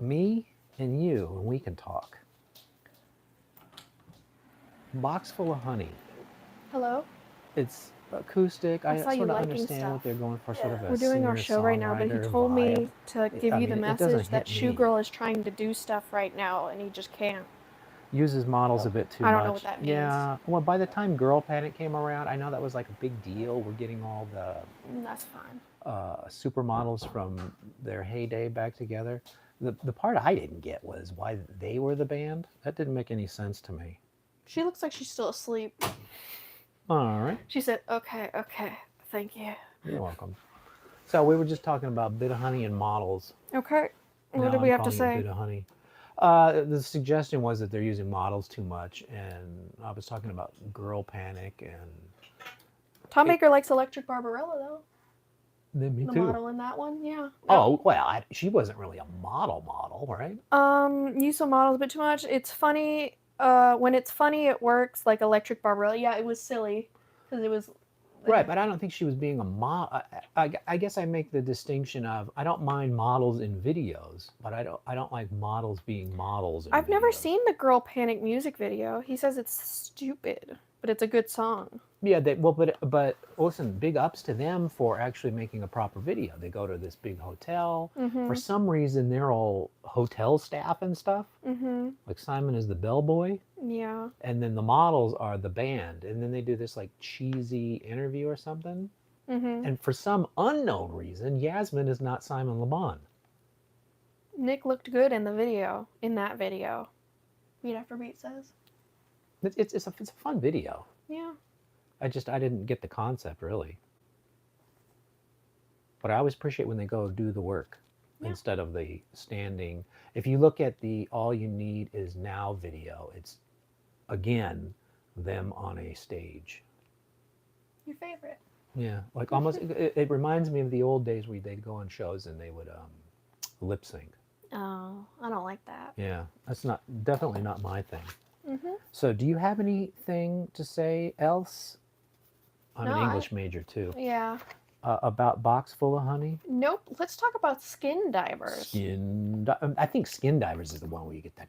me and you, and we can talk. Box Full of Honey. hello. It's acoustic. I I saw you sort of liking understand what stuff. they're going for, sort of We're a doing our show right now, but he singer-songwriter told vibe. me to give I you the mean, it doesn't message that hit Shoe me. Girl is trying to do stuff right now, and he just can't. Uses models a bit too I much. don't know what that means. Yeah. Well, by the time Girl Panic came around, I know that was like a big deal. We're getting all the That's fine. supermodels from their heyday back together. The part I didn't get was why they were the band. That didn't make any sense to me. She looks like she's still asleep. All right. She said, okay, thank you. You're welcome. So we were just talking about Bit of Honey and models. Okay. What Now do we I'm have to calling it say? Bit of Honey. The suggestion was that they're using models too much, and I was talking about Girl Panic and Tom Baker likes Electric Barbarella, though. me The too. model in that one, yeah. Oh well, she wasn't really a model, right? Use the models a bit too much. It's funny. When it's funny, it works. Like Electric Barbarella. Yeah, it was silly because it was. Right, but I don't think she was being a model. I guess I make the distinction of I don't mind models in videos, but I don't like models being models. In I've never videos. seen the Girl Panic music video. He says it's stupid, but it's a good song. Yeah, but listen, big ups to them for actually making a proper video. They go to this big hotel. Mm-hmm. For some reason, they're all hotel staff and stuff. Mm-hmm. Like Simon is the bellboy, Yeah. and then the models are the band, and then they do this like cheesy interview or something. Mm-hmm. And for some unknown reason, Yasmin is not Simon Le Bon. Nick looked good in the video. In that video. Beat after beat says. It's a fun video. Yeah. I didn't get the concept really. But I always appreciate when they go do the work instead of the standing. If you look at the All You Need Is Now video, it's again them on a stage. Your favorite. Yeah, like almost it reminds me of the old days where they'd go on shows and they would lip sync. Oh, I don't like that. Yeah, that's definitely not my thing. Mm-hmm. So do you have anything to say else? I'm No, an English major too. Yeah. About Box Full of Honey? Nope. Let's talk about Skin Divers. I think Skin Divers is the one where you get that.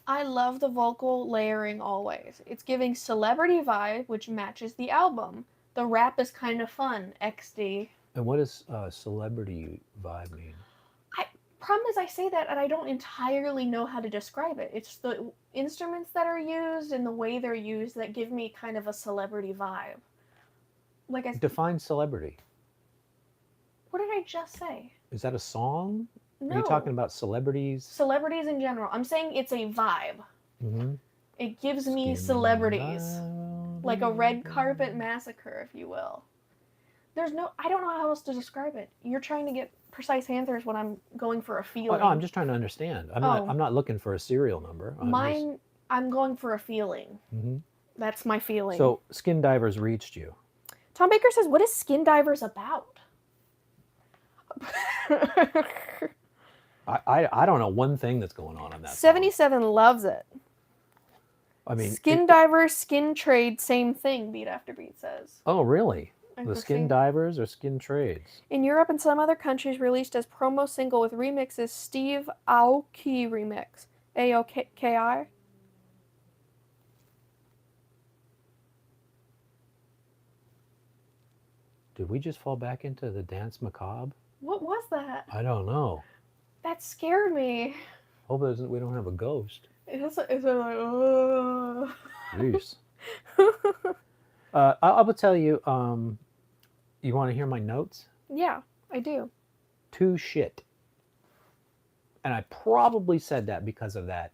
I love the vocal layering always. It's giving celebrity vibe, which matches the album. The rap is kind of fun, XD. And what does celebrity vibe mean? Problem is I say that and I don't entirely know how to describe it. It's the instruments that are used and the way they're used that give me kind of a celebrity vibe. Like Define celebrity. What did I just say? Is that a song? No. Are you talking about celebrities? Celebrities in general. I'm saying it's a vibe. Mm-hmm. It gives me celebrities. Like a red carpet massacre, if you will. I don't know how else to describe it. You're trying to get precise answers when I'm going for a feeling. Oh, I'm just trying to understand. I'm not looking for a serial number. I'm going for a feeling. Mm-hmm. That's my feeling. So Skin Divers reached you. Tom Baker says, what is Skin Divers about? I don't know one thing that's going on that 77 song. Loves it. I mean, Skin Divers, Skin Trade, same thing, beat after beat says. Oh, really? The Skin Divers or Skin Trades? In Europe and some other countries, released as promo single with remixes. Steve Aoki remix. Aoki. Did we just fall back into the dance macabre? What was that? I don't know. That scared me. Hope we don't have a ghost. It's like, oh. Jeez. I will tell you, you want to hear my notes? Yeah, I do. Too shit. And I probably said that because of that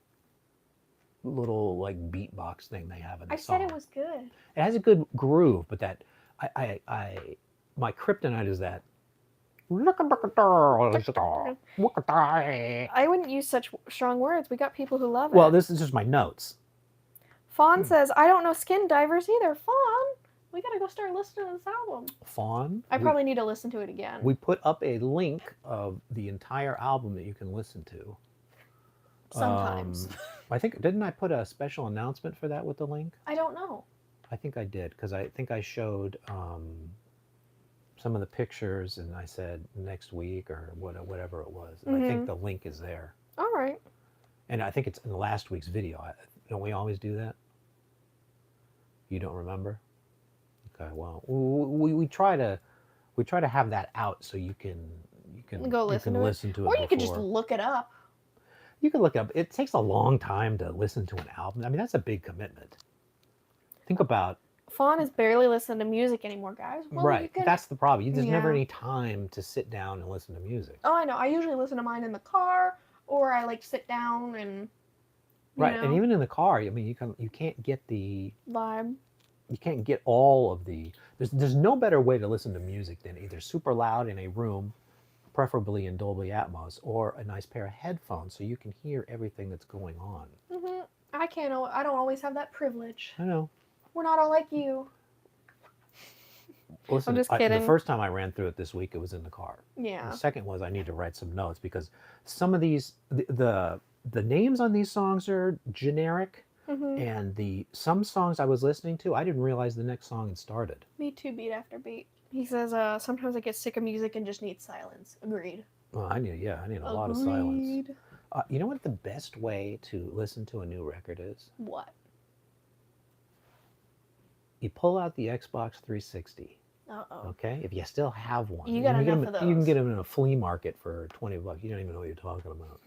little like beatbox thing they have in the song. I said it was good. It has a good groove, but that my kryptonite is that. I wouldn't use such strong words. We got people who love it. Well, this is just my notes. Fawn says, I don't know Skin Divers either. Fawn, we gotta go start listening to this album. Fawn? I probably need to listen to it again. We put up a link of the entire album that you can listen to. Sometimes. I think, didn't I put a special announcement for that with the link? I don't know. I think I did, because I think I showed some of the pictures, and I said next week or whatever it was. And I think the link is there. All right. And I think it's in last week's video. Don't we always do that? You don't remember? Okay. Well, we try to have that out so you can Go listen to listen to it. Or you could just look it up. You can look up. It takes a long time to listen to an album. I mean, that's a big commitment. Think about. Fawn is barely listening to music anymore, guys. Well, Right. That's the problem. There's never Yeah. any time to sit down and listen to music. Oh, I know. I usually listen to mine in the car, or I like sit down and. Right. And even in the car, I mean, you can't get the vibe. You can't get all of the. There's no better way to listen to music than either super loud in a room, preferably in Dolby Atmos, or a nice pair of headphones so you can hear everything that's going on. I don't always have that privilege. I know. We're not all like you. Listen, I'm just kidding. The first time I ran through it this week, it was in the car. Yeah. The second was I need to write some notes because some of these the names on these songs are generic, and some songs I was listening to, I didn't realize the next song had started. Me too, beat after beat. He says, sometimes I get sick of music and just need silence. Agreed. Well, I need a lot of silence. You know what the best way to listen to a new record is? What? You pull out the Xbox 360. Uh-oh. Okay? If you still have one. You got enough of those. You can get them in a flea market for $20. You don't even know what you're talking about.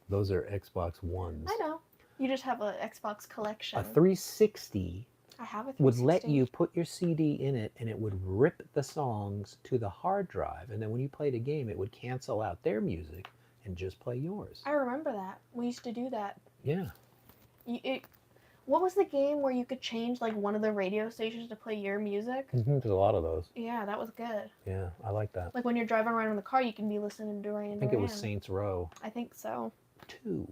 Those are Xbox Ones. I know. You just have an Xbox collection. A 360 I have a 360. would let you put your CD in it, and it would rip the songs to the hard drive. And then when you played a game, it would cancel out their music and just play yours. I remember that. We used to do that. Yeah. What was the game where you could change like one of the radio stations to play your music? There's a lot of those. Yeah, that was good. Yeah, I like that. Like when you're driving around in the car, you can be listening to Duran Duran. I think it was Saints Row. I think so. 2.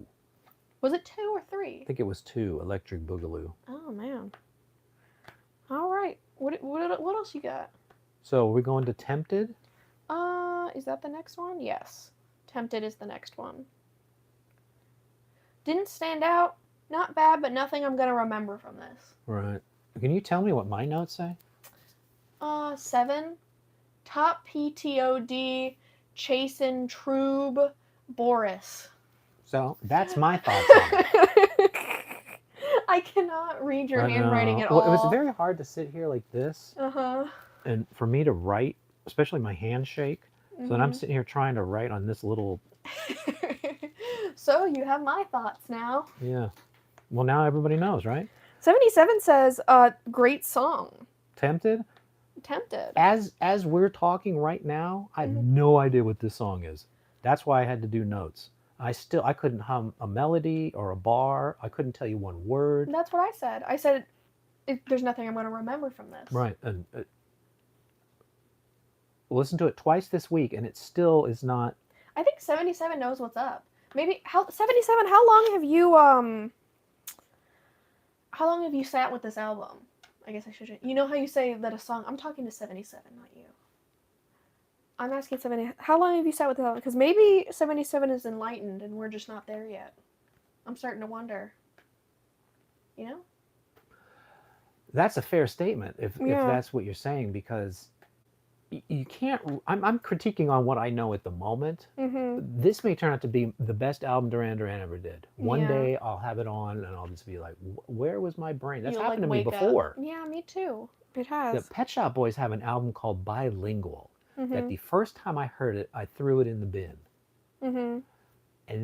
Was it 2 or 3? I think it was 2. Electric Boogaloo. Oh man. All right. What else you got? So we're going to Tempted. Is that the next one? Yes. Tempted is the next one. Didn't stand out. Not bad, but nothing I'm gonna remember from this. Right. Can you tell me what my notes say? 7. Top PTOD, Chasen Trube, Boris. So that's my thoughts on it. I cannot read your handwriting at all. Well, it was very hard to sit here like this. And for me to write, especially my handshake. So then I'm sitting here trying to write on this little. So you have my thoughts now. Yeah. Well, now everybody knows, right? 77 says, great song. Tempted? Tempted. As we're talking right now, I have no idea what this song is. That's why I had to do notes. I couldn't hum a melody or a bar. I couldn't tell you one word. That's what I said. I said, there's nothing I'm going to remember from this. Right. And listen to it twice this week, and it still is not. I think 77 knows what's up. Maybe 77. How long have you sat with this album? I guess I should. You know how you say that a song. I'm talking to 77, not you. I'm asking 70. How long have you sat with the album? Because maybe 77 is enlightened, and we're just not there yet. I'm starting to wonder. You know. That's a fair statement, if that's what you're saying, because you can't. I'm critiquing on what I know at the moment. This may turn out to be the best album Duran Duran ever did. One day I'll have it on and I'll just be like, where was my brain? That's happened to me before. Yeah, me too. It has. The Pet Shop Boys have an album called Bilingual. That the first time I heard it, I threw it in the bin. And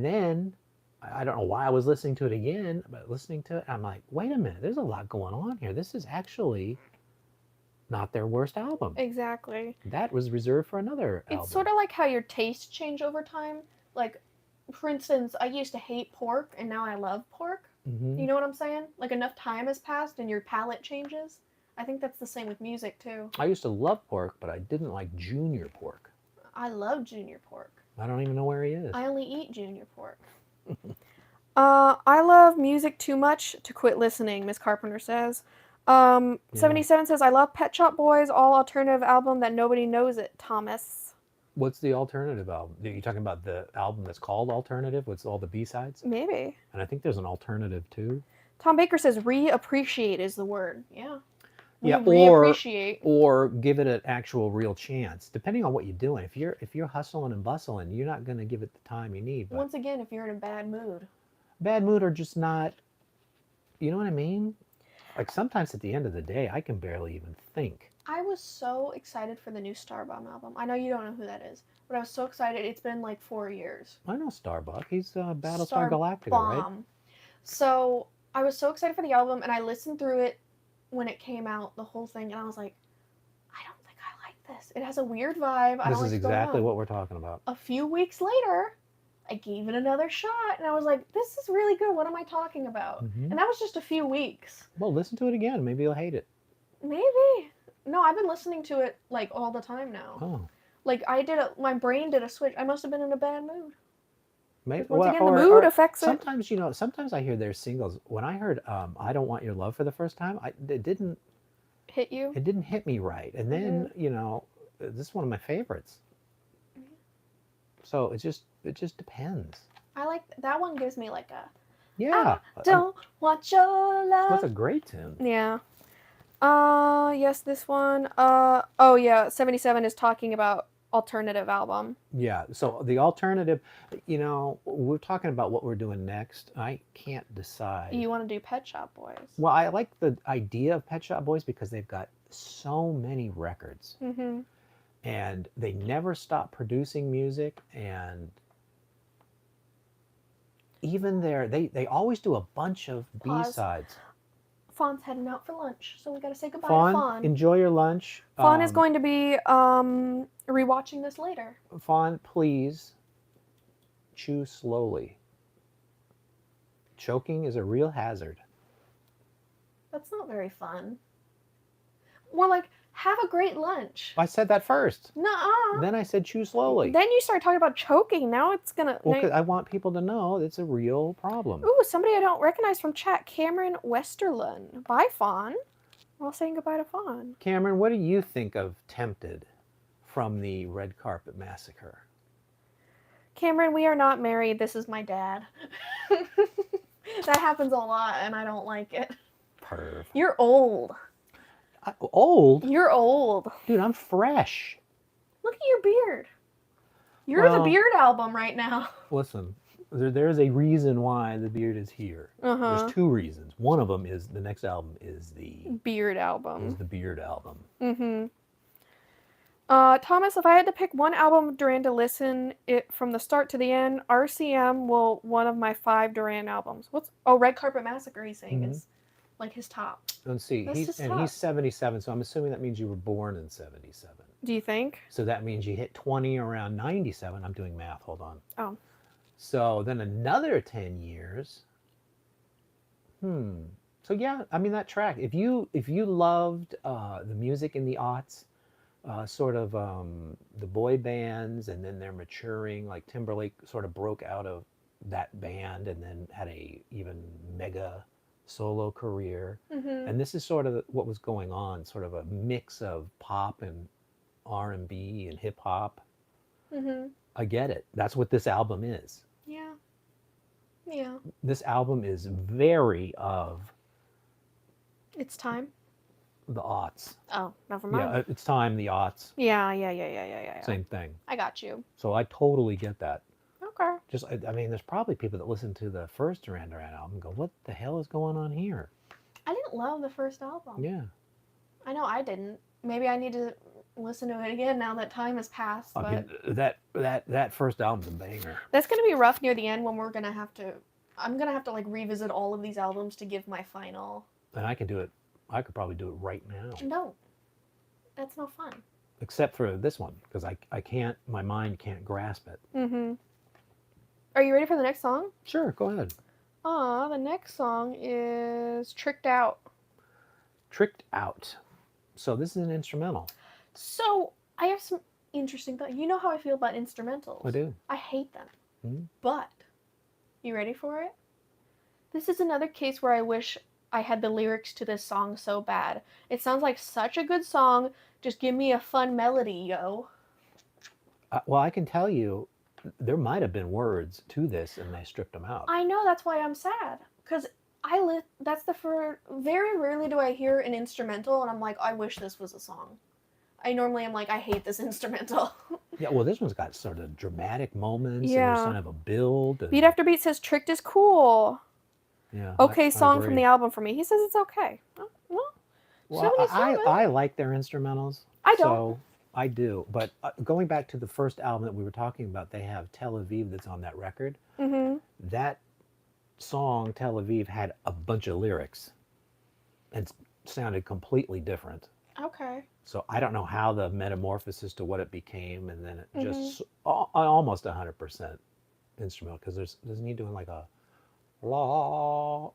then, I don't know why I was listening to it again, but listening to it, I'm like, wait a minute, there's a lot going on here. This is actually not their worst album. Exactly. That was reserved for another album. It's sort of like how your tastes change over time. Like, for instance, I used to hate pork, and now I love pork. You know what I'm saying? Like, enough time has passed, and your palate changes. I think that's the same with music, too. I used to love pork, but I didn't like Junior Pork. I love Junior Pork. I don't even know where he is. I only eat Junior Pork. I love music too much to quit listening, Miss Carpenter says. 77 says, I love Pet Shop Boys, all alternative album that nobody knows it, Thomas. What's the alternative album? Are you talking about the album that's called Alternative? What's all the B-sides? Maybe. And I think there's an alternative, too. Tom Baker says, reappreciate is the word. Yeah. We Yeah, reappreciate. or give it an actual real chance, depending on what you're doing. If you're hustling and bustling, you're not going to give it the time you need. But Once again, if you're in a bad mood. bad mood or just not, you know what I mean? Like sometimes at the end of the day, I can barely even think. I was so excited for the new Starbomb album. I know you don't know who that is, but I was so excited. It's been like 4 years. I know Starbuck. He's Battlestar Star Galactica, right? Bomb. So I was so excited for the album, and I listened through it when it came out, the whole thing, and I was like, I don't think I like this. It has a weird vibe. I This don't is like what's going exactly on. what we're talking about. A few weeks later, I gave it another shot, and I was like, this is really good. What am I talking about? Mm-hmm. And that was just a few weeks. Well, listen to it again. Maybe you'll hate it. Maybe. No, I've been listening to it like all the time now. Oh, Like my brain did a switch. I must have been in a bad mood. maybe. Once again, the mood affects it. Sometimes, sometimes I hear their singles. When I heard "I Don't Want Your Love" for the first time, it didn't Hit you? hit me right. And then this is one of my favorites. So it just depends. I like that one. Gives me like a Yeah, don't want your love. that's a great tune. Yeah. Yes, this one. Oh yeah, 77 is talking about alternative album. Yeah. So the alternative, we're talking about what we're doing next. I can't decide. You want to do Pet Shop Boys? Well, I like the idea of Pet Shop Boys because they've got so many records. Mm-hmm. And they never stop producing music, and even they always do a bunch of B-sides. Fawn's heading out for lunch, so we gotta say goodbye Fawn, to Fawn. enjoy your lunch. Fawn is going to be rewatching this later. Fawn, please chew slowly. Choking is a real hazard. That's not very fun. More like, have a great lunch. I said that first. Nuh-uh. Then I said chew slowly. Then you start talking about choking. Now it's gonna... Well, 'cause I want people to know it's a real problem. Ooh, somebody I don't recognize from chat. Cameron Westerlund. Bye, Fawn. We're all saying goodbye to Fawn. Cameron, what do you think of Tempted from the Red Carpet Massacre? Cameron, we are not married. This is my dad. That happens a lot, and I don't like it. Perv. You're old. Old? You're old. Dude, I'm fresh. Look at your beard. You're the Well, beard album right now. Listen, there's a reason why the beard is here. Uh-huh. There's two reasons. One of them is the next album is the Beard album. beard album. Mm-hmm. Thomas, if I had to pick one album of Duran to listen it from the start to the end, RCM will one of my 5 Duran albums. Red Carpet Massacre? He's saying is like his top. Let's see. He's 77, so I'm assuming that means you were born in 77. Do you think? So that means you hit 20 around 97. I'm doing math. Hold on. Oh. So then another 10 years. So yeah, I mean that track. If you loved the music in the aughts, sort of the boy bands, and then they're maturing. Like Timberlake sort of broke out of that band and then had a even mega solo career. And this is sort of what was going on, sort of a mix of pop and R&B and hip hop. I get it. That's what this album is. Yeah. Yeah. This album is very of It's time. the aughts. Oh, never mind. Yeah, it's time, the aughts. Yeah. Same thing. I got you. So I totally get that. Okay. Just, I mean, there's probably people that listen to the first Duran Duran album and go, what the hell is going on here? I didn't love the first album. Yeah. I know I didn't. Maybe I need to listen to it again now that time has passed. I But mean, that first album's a banger. that's gonna be rough near the end when we're gonna have to. I'm gonna have to like revisit all of these albums to give my final. And I can do it. I could probably do it right now. No, that's no fun. Except for this one, because I can't, my mind can't grasp it. Mm-hmm. Are you ready for the next song? Sure, go ahead. The next song is Tricked Out. Tricked Out. So this is an instrumental. So I have some interesting thoughts. You know how I feel about instrumentals. I do. I hate them. Mhm. But, you ready for it? This is another case where I wish I had the lyrics to this song so bad. It sounds like such a good song. Just give me a fun melody, yo. Well, I can tell you, there might have been words to this and they stripped them out. I know, that's why I'm sad. Because That's very rarely do I hear an instrumental and I'm like, I wish this was a song. I normally am like, I hate this instrumental. Yeah, well, this one's got sort of dramatic moments, and there's Yeah. kind of a build. Beat And After Beat says Tricked is cool. yeah, Okay, I song from agree. the album for me. He says it's okay. Oh, well, Well, 77. I like their instrumentals, I don't. so I do. But going back to the first album that we were talking about, they have Tel Aviv that's on that record. Mm-hmm. That song, Tel Aviv, had a bunch of lyrics and sounded completely different. Okay. So I don't know how the metamorphosis to what it became, and then it Mm-hmm. just almost 100% instrumental, because there's me doing like a la.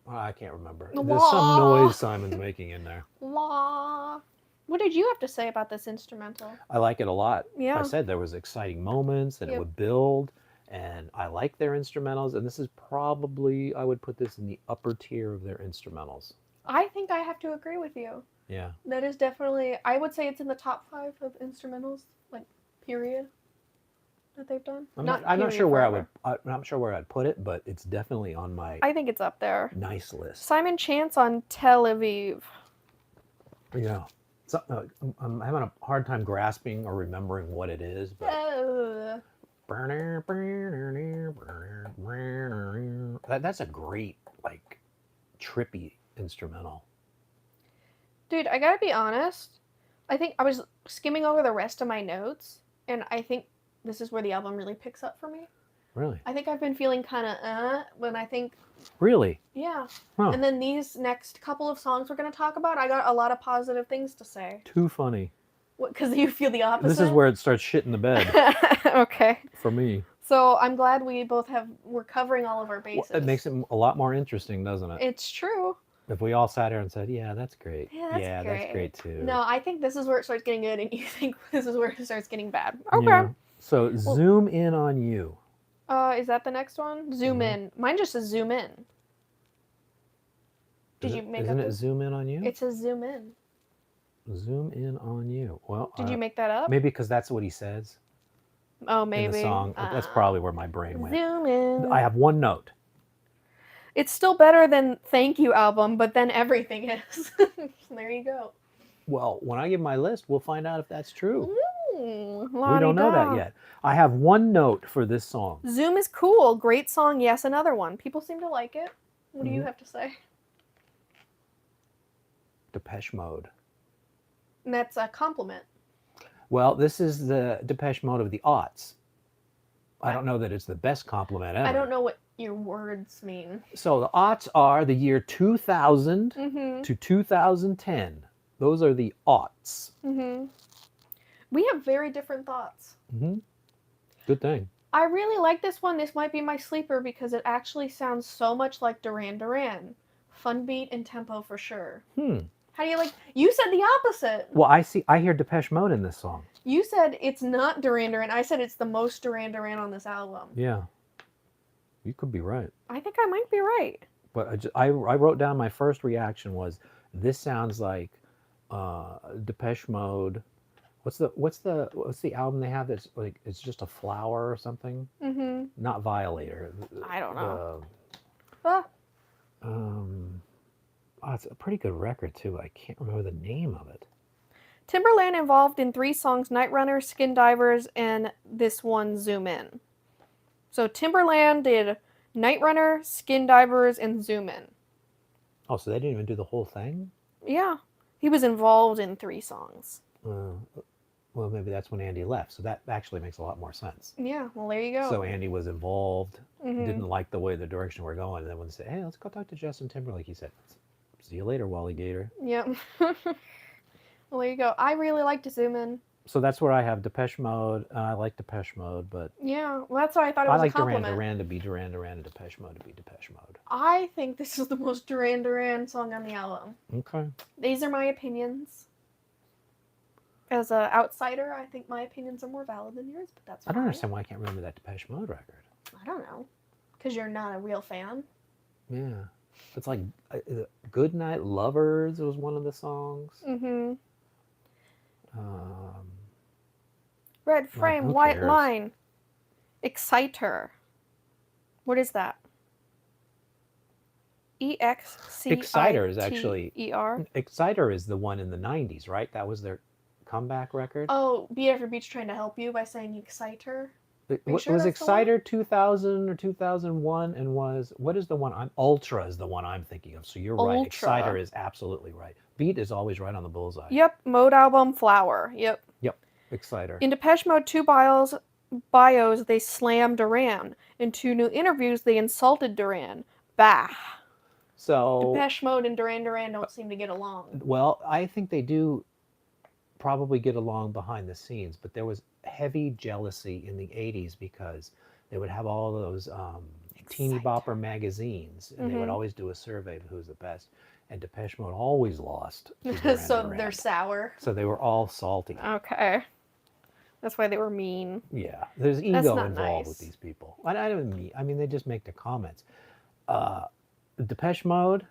I can't remember. There's some La. noise Simon's making in there. La. What did you have to say about this instrumental? I like it a lot. Yeah. I said there was exciting moments that it Yep. would build, and I like their instrumentals. And this is probably, I would put this in the upper tier of their instrumentals. I think I have to agree with you. Yeah. That is definitely, I would say it's in the top 5 of instrumentals, like, period, that they've done. I'm not sure where I'm not sure where I'd put it, but it's definitely on my I think it's up there. nice list. Simon Chance on Tel Aviv. Yeah. So, I'm having a hard time grasping or remembering what it is, but that's a great, like, trippy instrumental. Dude, I gotta be honest. I think I was skimming over the rest of my notes, and I think this is where the album really picks up for me. Really? I think I've been feeling kind of when I think, Really? yeah. Huh. And then these next couple of songs we're going to talk about, I got a lot of positive things to say. Too funny. Because you feel the opposite? This is where it starts shitting the bed. Okay. For me. So I'm glad we're covering all of our bases. Well, it makes it a lot more interesting, doesn't it? It's true. If we all sat here and said, yeah, that's great. Yeah, that's great too. No, I think this is where it starts getting good, and you think this is where it starts getting bad. Okay. Yeah. So zoom in on you. Is that the next one? Zoom in. Mine just says zoom in. Isn't it zoom in on you? It says zoom in. Zoom in on you. Well, did you make that up? Maybe because that's what he says. Oh, maybe. In the song. That's probably where my brain went. Zoom in. I have one note. It's still better than Thank You album, but then everything is. There you go. Well, when I give my list, we'll find out if that's true. We don't know that yet. I have one note for this song. Zoom is cool. Great song. Yes, another one. People seem to like it. What do you have to say? Depeche Mode. And that's a compliment. Well, this is the Depeche Mode of the aughts. I don't know that it's the best compliment ever. I don't know what your words mean. So the aughts are the year 2000 to 2010. Those are the aughts. We have very different thoughts. Good thing. I really like this one. This might be my sleeper because it actually sounds so much like Duran Duran. Fun beat and tempo for sure. How do you like? You said the opposite. Well, I hear Depeche Mode in this song. You said it's not Duran Duran. I said it's the most Duran Duran on this album. Yeah. You could be right. I think I might be right. But I wrote down my first reaction was, this sounds like Depeche Mode. What's the album they have that's like, it's just a flower or something? Not Violator. I don't know. It's a pretty good record too. I can't remember the name of it. Timberland involved in 3 songs: Night Runner, Skin Divers, and this one, Zoom In. So Timberland did Night Runner, Skin Divers, and Zoom In. Oh, so they didn't even do the whole thing? Yeah. He was involved in 3 songs. Well, maybe that's when Andy left. So that actually makes a lot more sense. Yeah, well, there you go. So Andy was involved, didn't like the direction we're going, and then when they said, hey, let's go talk to Justin Timberlake, he said, see you later, Wally Gator. Yep. Well, there you go. I really like to Zoom In. So that's where I have Depeche Mode. I like Depeche Mode, but... Yeah, well, that's why I thought it was I like a compliment. Duran Duran to be Duran Duran and Depeche Mode to be Depeche Mode. I think this is the most Duran Duran song on the album. Okay. These are my opinions. As an outsider, I think my opinions are more valid than yours, but that's fine. I don't understand why I can't remember that Depeche Mode record. I don't know. Because you're not a real fan? Yeah. It's like Good Night Lovers was one of the songs. Red Frame, who White cares? Line. Exciter. What is that? Exciter is actually Exciter. Exciter is the one in the 90s, right? That was their comeback record. Oh, Beat After Beat's trying to help you by saying Exciter. Are you sure Was that's the one? Exciter 2000 or 2001 and what is the one Ultra is the one I'm thinking of. So you're right. Ultra. Exciter is absolutely right. Beat is always right on the bullseye. Yep, Mode album Flower. Yep. Exciter. In Depeche Mode 2 bios, they slammed Duran. In 2 new interviews, they insulted Duran. Bah. So Depeche Mode and Duran Duran don't seem to get along. well, I think they do probably get along behind the scenes, but there was heavy jealousy in the 80s because they would have all those teeny bopper magazines, and they would always do a survey of who's the best, and Depeche Mode always lost to Duran So Duran. they're sour. So they were all salty. Okay. That's why they were mean. Yeah, there's ego not involved nice. with these people. I mean, they just make the comments. Depeche Mode,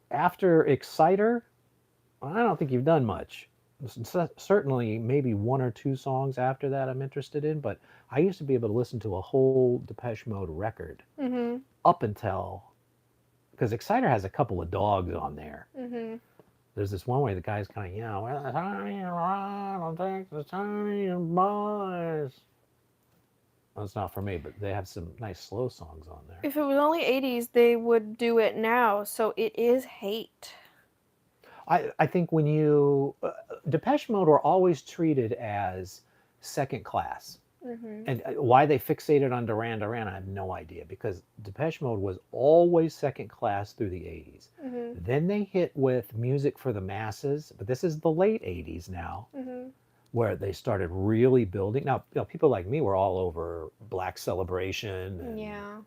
after Exciter, I don't think you've done much. Certainly, maybe 1 or 2 songs after that I'm interested in, but I used to be able to listen to a whole Depeche Mode record up until, because Exciter has a couple of dogs on there. There's this one where the guy's kind of, well, the time I'll take the time, boys. That's not for me, but they have some nice slow songs on there. If it was only 80s, they would do it now, so it is hate. I think when you Depeche Mode were always treated as second class, and why they fixated on Duran Duran, I have no idea, because Depeche Mode was always second class through the 80s. Then they hit with Music for the Masses, but this is the late 80s now, where they started really building. Now, people like me were all over Black Celebration and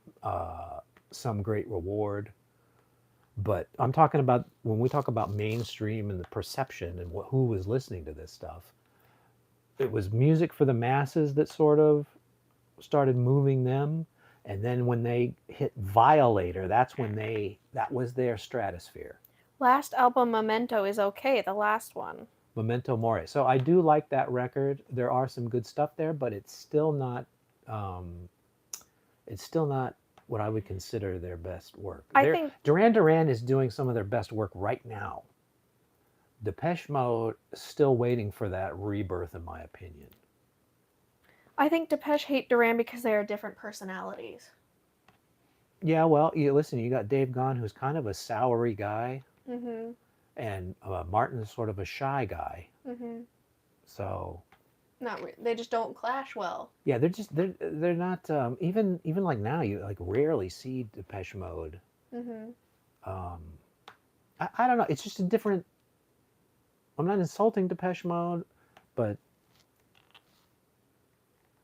Some Great Reward. But I'm talking about, when we talk about mainstream and the perception and who was listening to this stuff, it was Music for the Masses that sort of started moving them. And then when they hit Violator, that was their stratosphere. Last album, Memento, is okay, the last one. Memento Mori. So I do like that record. There are some good stuff there, but it's still not what I would consider their best work. I think Duran Duran is doing some of their best work right now. Depeche Mode is still waiting for that rebirth, in my opinion. I think Depeche hate Duran because they are different personalities. Yeah, well, listen, you got Dave Gahan, who's kind of a soury guy, and Martin's sort of a shy guy. So not they just don't clash well. Yeah, they're not even like now, you like rarely see Depeche Mode. I don't know. It's just a different. I'm not insulting Depeche Mode, but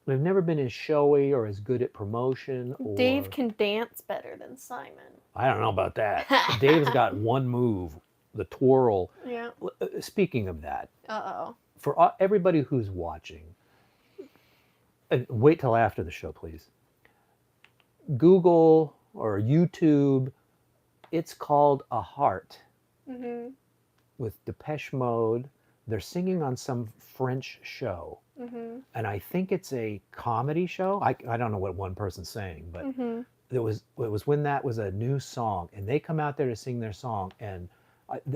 they've never been as showy or as good at promotion. Dave can dance better than Simon. I don't know about that. Dave's got one move, the twirl. Yeah. Speaking of that, Uh-oh. For everybody who's watching, and wait till after the show, please. Google or YouTube, it's called A Heart with Depeche Mode. They're singing on some French show. And I think it's a comedy show. I don't know what one person's saying, but it was when that was a new song, and they come out there to sing their song, and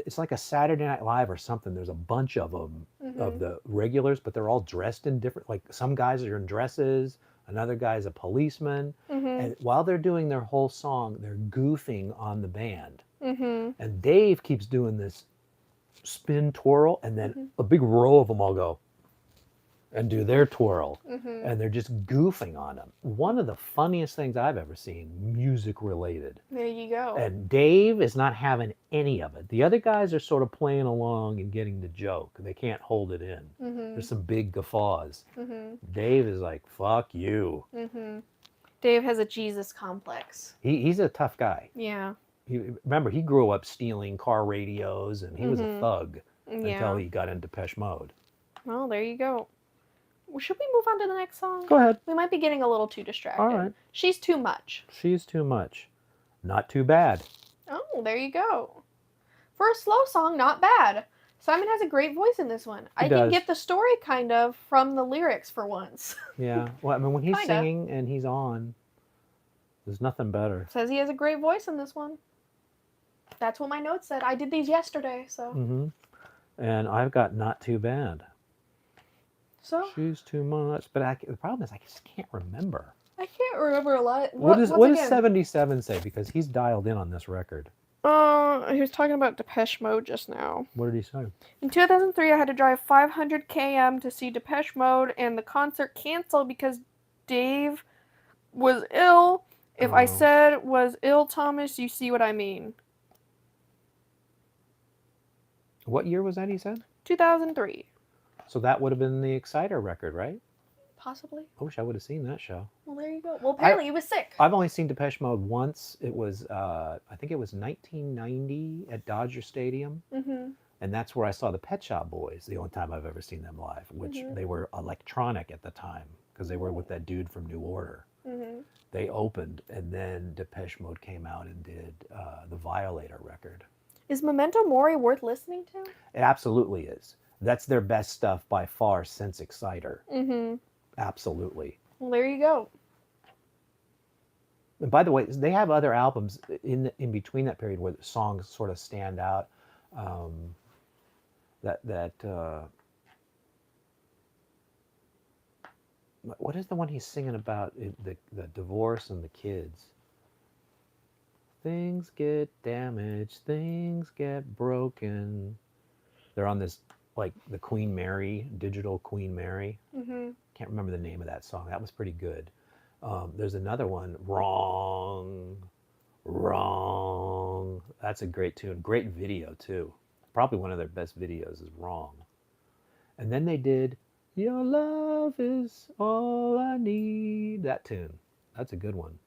it's like a Saturday Night Live or something. There's a bunch of them, of the regulars, but they're all dressed in different, like some guys are in dresses, another guy's a policeman. And while they're doing their whole song, they're goofing on the band. And Dave keeps doing this spin twirl, and then a big row of them all go and do their twirl. And they're just goofing on them. One of the funniest things I've ever seen, music related. There you go. And Dave is not having any of it. The other guys are sort of playing along and getting the joke. They can't hold it in. There's some big guffaws. Dave is like, fuck you. Dave has a Jesus complex. He's a tough guy. Yeah. Remember, he grew up stealing car radios, and he was a thug until he got into Depeche Mode. Well, there you go. Well, should we move on to the next song? Go ahead. We might be getting a little too distracted. All right. She's Too Much. She's Too Much. Not too bad. Oh, there you go. For a slow song, not bad. Simon has a great voice in this one. I can get the story kind of from the lyrics for once. Yeah. Well, I mean, when he's Kinda. singing and he's on, there's nothing better. Says he has a great voice in this one. That's what my notes said. I did these yesterday, so. Mm-hmm. And I've got Not Too Bad. So. She's too much. But the problem is I just can't remember. I can't remember a lot. What does 77 say? Because he's dialed in on this record. He was talking about Depeche Mode just now. What did he say? In 2003, I had to drive 500 km to see Depeche Mode, and the concert canceled because Dave was ill. If I said was ill, Thomas, you see what I mean. What year was that, he said? 2003. So that would have been the Exciter record, right? Possibly. I wish I would have seen that show. Well, there you go. Well, apparently he was sick. I've only seen Depeche Mode once. It was, I think it was 1990 at Dodger Stadium. Mm-hmm. And that's where I saw the Pet Shop Boys, the only time I've ever seen them live, which they were electronic at the time because they were with that dude from New Order. Mm-hmm. They opened, and then Depeche Mode came out and did the Violator record. Is Memento Mori worth listening to? It absolutely is. That's their best stuff by far since Exciter. Mm-hmm. Absolutely. Well, there you go. And by the way, they have other albums in between that period where the songs sort of stand out. What is the one he's singing about? The divorce and the kids. Things get damaged, things get broken. They're on this, like, the Queen Mary, digital Queen Mary. Mm-hmm. Can't remember the name of that song. That was pretty good. There's another one, Wrong. That's a great tune. Great video, too. Probably one of their best videos is Wrong. And then they did Your Love Is All I Need. That tune. That's a good one.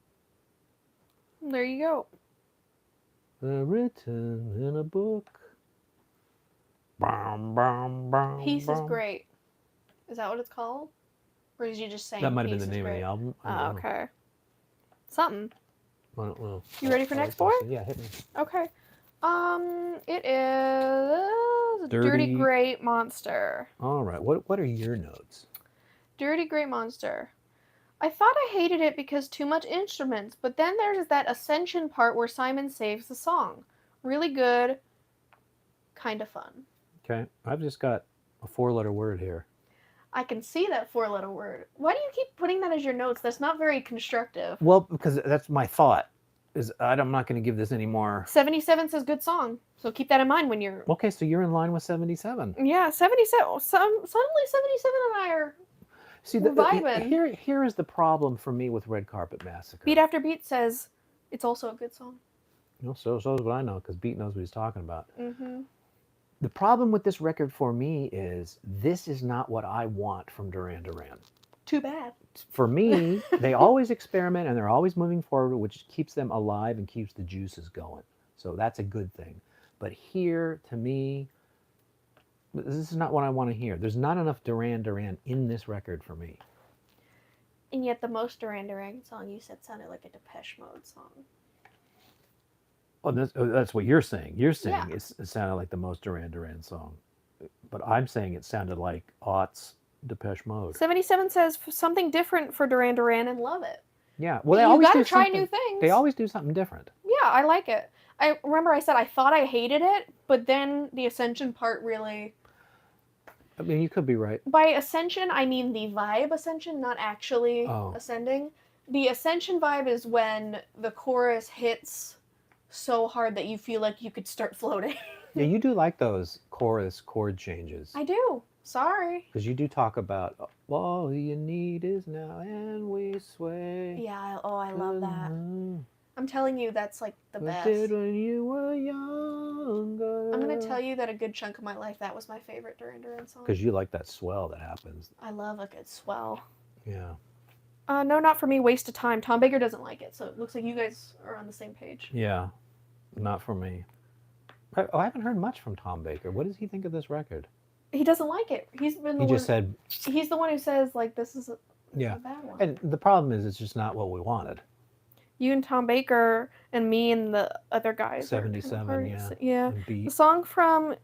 There you go. Written in a book. Peace is great. Is that what it's called? Or did you just say that might have been the name of the album? Oh, okay. Something. I don't know. You ready for next boy? Yeah, hit me. Okay. It is Dirty Great Monster. All right. What are your notes? Dirty Great Monster. I thought I hated it because too much instruments, but then there's that Ascension part where Simon saves the song. Really good. Kind of fun. Okay. I've just got a 4-letter word here. I can see that 4-letter word. Why do you keep putting that as your notes? That's not very constructive. Well, because that's my thought. I'm not going to give this any more. 77 says good song. So keep that in mind when you're... Okay, so you're in line with 77. Yeah, 77. Suddenly 77 and I are... See, vibing. Here is the problem for me with Red Carpet Massacre. Beat After Beat says it's also a good song. No, so is what I know, because Beat knows what he's talking about. Mm-hmm. The problem with this record for me is this is not what I want from Duran Duran. Too bad. For me, they always experiment and they're always moving forward, which keeps them alive and keeps the juices going. So that's a good thing. But here, to me, this is not what I want to hear. There's not enough Duran Duran in this record for me. And yet the most Duran Duran song you said sounded like a Depeche Mode song. Oh, that's what you're saying. You're saying it sounded like the most Duran Duran song. But I'm saying it sounded like aughts Depeche Mode. 77 says something different for Duran Duran and love it. Yeah, well, they always gotta try new things. They always do something different. Yeah, I like it. I remember I said I thought I hated it, but then the Ascension part really... I mean, you could be right. By Ascension, I mean the vibe Ascension, not actually ascending. The Ascension vibe is when the chorus hits so hard that you feel like you could start floating. Yeah, you do like those chorus chord changes. I do. Sorry. Because you do talk about, all you need is now and we sway. Yeah, I love that. I'm telling you, that's like the best. Did when you were younger. I'm going to tell you that a good chunk of my life, that was my favorite Duran Duran song. Because you like that swell that happens. I love a good swell. Yeah. No, not for me. Waste of time. Tom Baker doesn't like it, so it looks like you guys are on the same page. Yeah, not for me. I haven't heard much from Tom Baker. What does he think of this record? He doesn't like it. He's the one who says, like, this is a bad one. And the problem is it's just not what we wanted. You and Tom Baker and me and the other guys. 77, yeah. The song from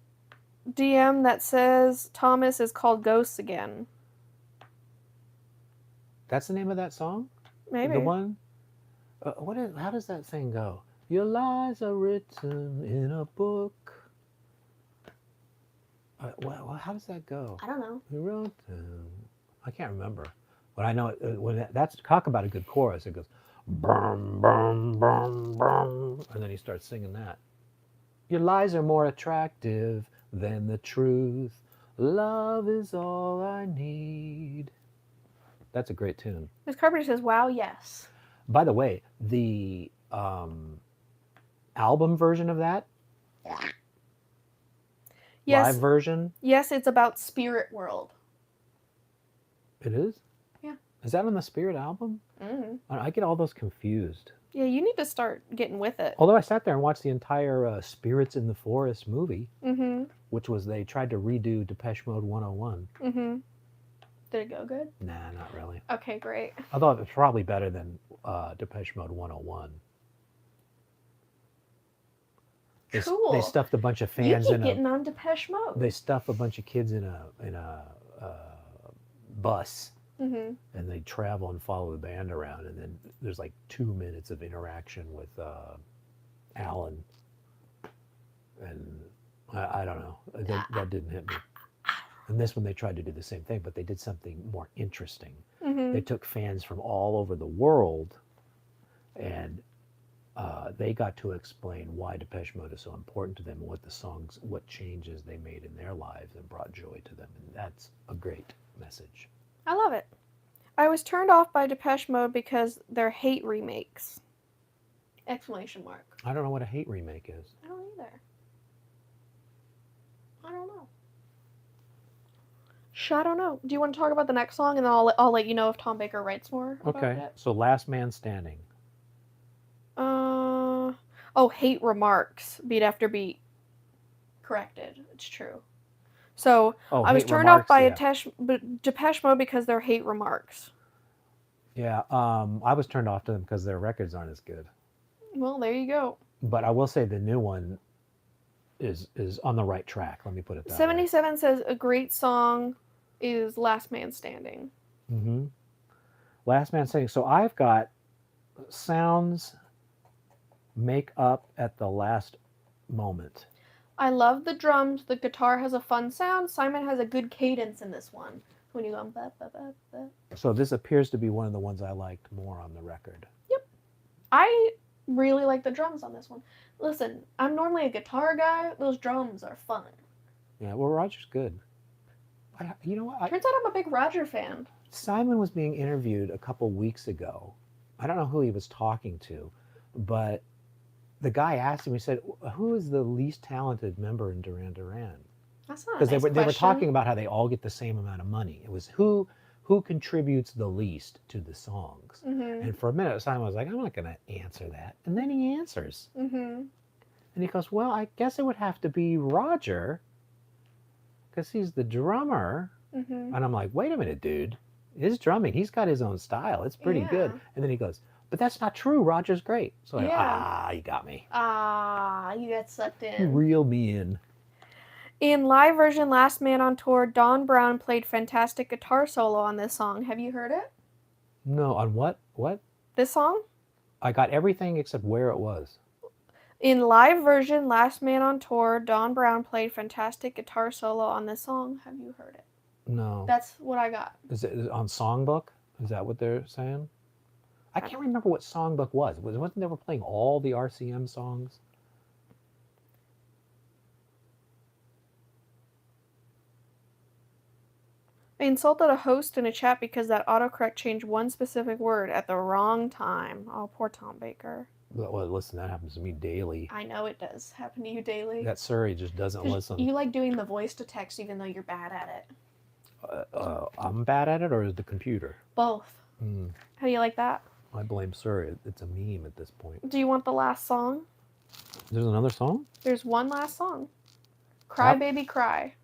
DM that says Thomas is called Ghosts Again. That's the name of that song? Maybe. The one? How does that thing go? Your lies are written in a book. Well, how does that go? I don't know. We wrote them. I can't remember. But I know when that's talk about a good chorus. It goes, bum, bum, bum, bum. And then he starts singing that. Your lies are more attractive than the truth. Love is all I need. That's a great tune. Miss Carpenter says, "Wow, yes." By the way, the album version of that, Yes, live version, yes, it's about Spirit World. it is? Yeah. Is that on the Spirit album? Mm. I get all those confused. Yeah, you need to start getting with it. Although I sat there and watched the entire Spirits in the Forest movie, Mm-hmm. which was they tried to redo Depeche Mode 101. Mm-hmm. Did it go good? Nah, not really. Okay, great. Although it was probably better than Depeche Mode 101. Cool. They stuffed a bunch of You fans keep in getting on Depeche Mode. They stuff a bunch of kids in a bus, Mm-hmm. and they travel and follow the band around, and then there's like 2 minutes of interaction with Alan, and I don't know, that didn't hit me. And this one they tried to do the same thing, but they did something more interesting. Mm-hmm. They took fans from all over the world, and they got to explain why Depeche Mode is so important to them, and what the songs, what changes they made in their lives and brought joy to them. And that's a great message. I love it. I was turned off by Depeche Mode because they're hate remakes. Exclamation mark. I don't know what a hate remake is. I don't either. I don't know. I don't know. Do you want to talk about the next song, and then I'll let you know if Tom Baker writes more about Okay, it? so Last Man Standing. Hate remarks, beat after beat. Corrected. It's true. So I was turned off by Depeche Mode because they're hate remarks. Yeah, I was turned off to them because their records aren't as good. Well, there you go. But I will say the new one is on the right track. Let me put it that 77 way. Says a great song is Last Man Standing. Mm-hmm. Last Man Standing. So I've got sounds make up at the last moment. I love the drums. The guitar has a fun sound. Simon has a good cadence in this one. When you go ba, ba, ba, ba. So this appears to be one of the ones I liked more on the record. Yep. I really like the drums on this one. Listen, I'm normally a guitar guy. Those drums are fun. Yeah, well, Roger's good. You know what? Turns out I'm a big Roger fan. Simon was being interviewed a couple weeks ago. I don't know who he was talking to, but the guy asked him, he said, who is the least talented member in Duran Duran? That's not because nice they were talking about how they all get the same amount of money. It was who contributes the least to the songs. Mm-hmm. And for a minute, Simon was like, I'm not going to answer that. And then he answers. Mm-hmm. And he goes, well, I guess it would have to be Roger because he's the drummer. Mm-hmm. And I'm like, wait a minute, dude. His drumming, he's got his own style. It's pretty good. And then he goes, but that's not true. Roger's great. So you got me. You got sucked in. You reeled me in. In live version, Last Man on Tour, Don Brown played fantastic guitar solo on this song. Have you heard it? No, on what? What? This song? I got everything except where it was. In live version, Last Man on Tour, Don Brown played fantastic guitar solo on this song. Have you heard it? No. That's what I got. Is it on Songbook? Is that what they're saying? I can't remember what Songbook was. Wasn't they were playing all the RCM songs? I insulted a host in a chat because that autocorrect changed one specific word at the wrong time. Oh, poor Tom Baker. Well, listen, that happens to me daily. I know it does happen to you daily. That Surrey just doesn't listen. You like doing the voice to text even though you're bad at it. I'm bad at it, or is the computer? Both. How do you like that? I blame Surrey. It's a meme at this point. Do you want the last song? There's another song? There's one last song. Cry Baby Cry.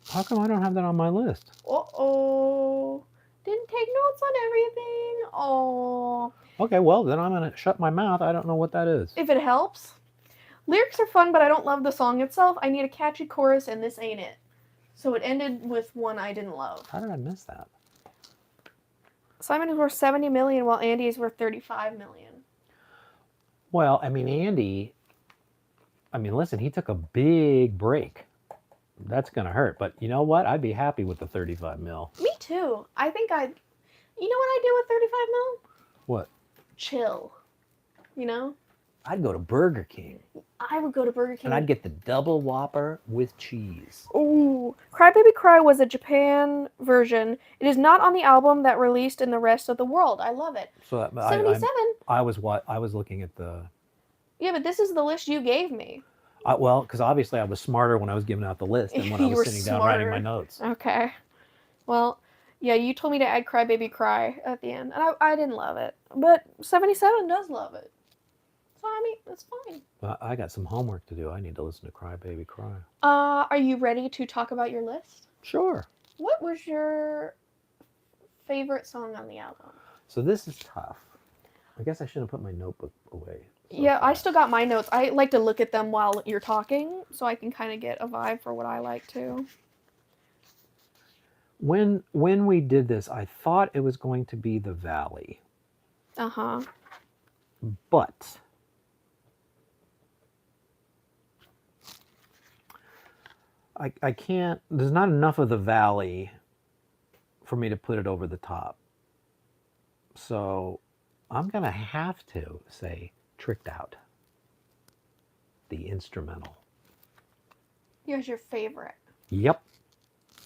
How come I don't have that on my list? Uh-oh. Didn't take notes on everything. Oh. Okay, well, then I'm going to shut my mouth. I don't know what that is. If it helps. Lyrics are fun, but I don't love the song itself. I need a catchy chorus, and this ain't it. So it ended with one I didn't love. How did I miss that? Simon is worth $70 million, while Andy is worth $35 million. Well, I mean, Andy, I mean, listen, he took a big break. That's going to hurt. But you know what? I'd be happy with the 35 mil. Me too. I think I'd. You know what I do with 35 mil? What? Chill. You know? I'd go to Burger King. I would go to Burger King. And I'd get the double Whopper with cheese. Ooh. Cry Baby Cry was a Japan version. It is not on the album that released in the rest of the world. I love it. So 77. I was looking at the. Yeah, but this is the list you gave me. Well, because obviously I was smarter when I was giving out the list than when I was sitting down writing my notes. Okay. Well, yeah, you told me to add Cry Baby Cry at the end, and I didn't love it. But 77 does love it. So, I mean, it's fine. Well, I got some homework to do. I need to listen to Cry Baby Cry. Are you ready to talk about your list? Sure. What was your favorite song on the album? So this is tough. I guess I should have put my notebook away. Yeah, I still got my notes. I like to look at them while you're talking, so I can kind of get a vibe for what I like too. When we did this, I thought it was going to be The Valley. Uh-huh. But I can't, there's not enough of The Valley for me to put it over the top. So I'm going to have to say Tricked Out, the instrumental. Here's your favorite. Yep.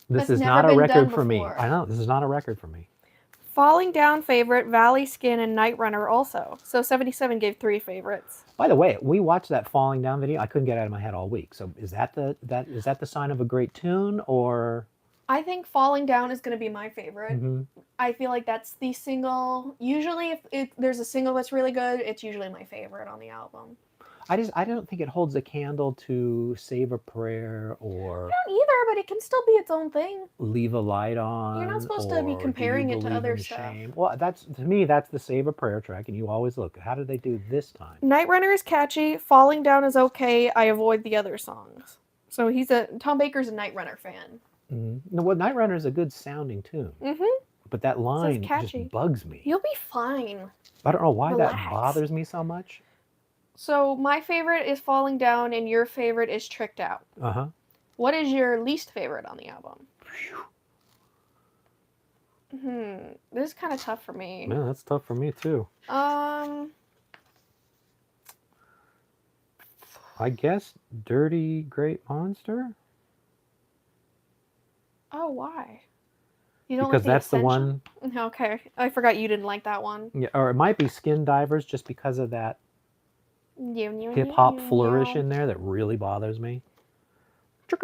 This That's is never not a been record done for me. before. I know, this is not a record for me. Falling Down favorite, Valley Skin, and Night Runner also. So 77 gave 3 favorites. By the way, we watched that Falling Down video. I couldn't get it out of my head all week. So is that the sign of a great tune, or? I think Falling Down is going to be my favorite. Mm-hmm. I feel like that's the single. Usually, if there's a single that's really good, it's usually my favorite on the album. I don't think it holds a candle to Save a Prayer or I don't either, but it can still be its own thing. Leave a Light On. You're not supposed to be or comparing Do You it to Believe other in stuff. Shame? Well, to me, that's the Save a Prayer track, and you always look. How did they do this time? Night Runner is catchy. Falling Down is okay. I avoid the other songs. So Tom Baker's a Night Runner fan. Mm-hmm. No, well, Night Runner is a good sounding tune. Mm-hmm. But that line catchy. just bugs me. You'll be fine. I don't know why Relax. that bothers me so much. So my favorite is Falling Down, and your favorite is Tricked Out. Uh-huh. What is your least favorite on the album? This is kind of tough for me. Man, that's tough for me too. I guess Dirty Great Monster? Oh, why? You don't Because like that's the one. Okay, I forgot you didn't like that one. Yeah, or it might be Skin Divers just because of that hip hop flourish in there that really bothers me. I'm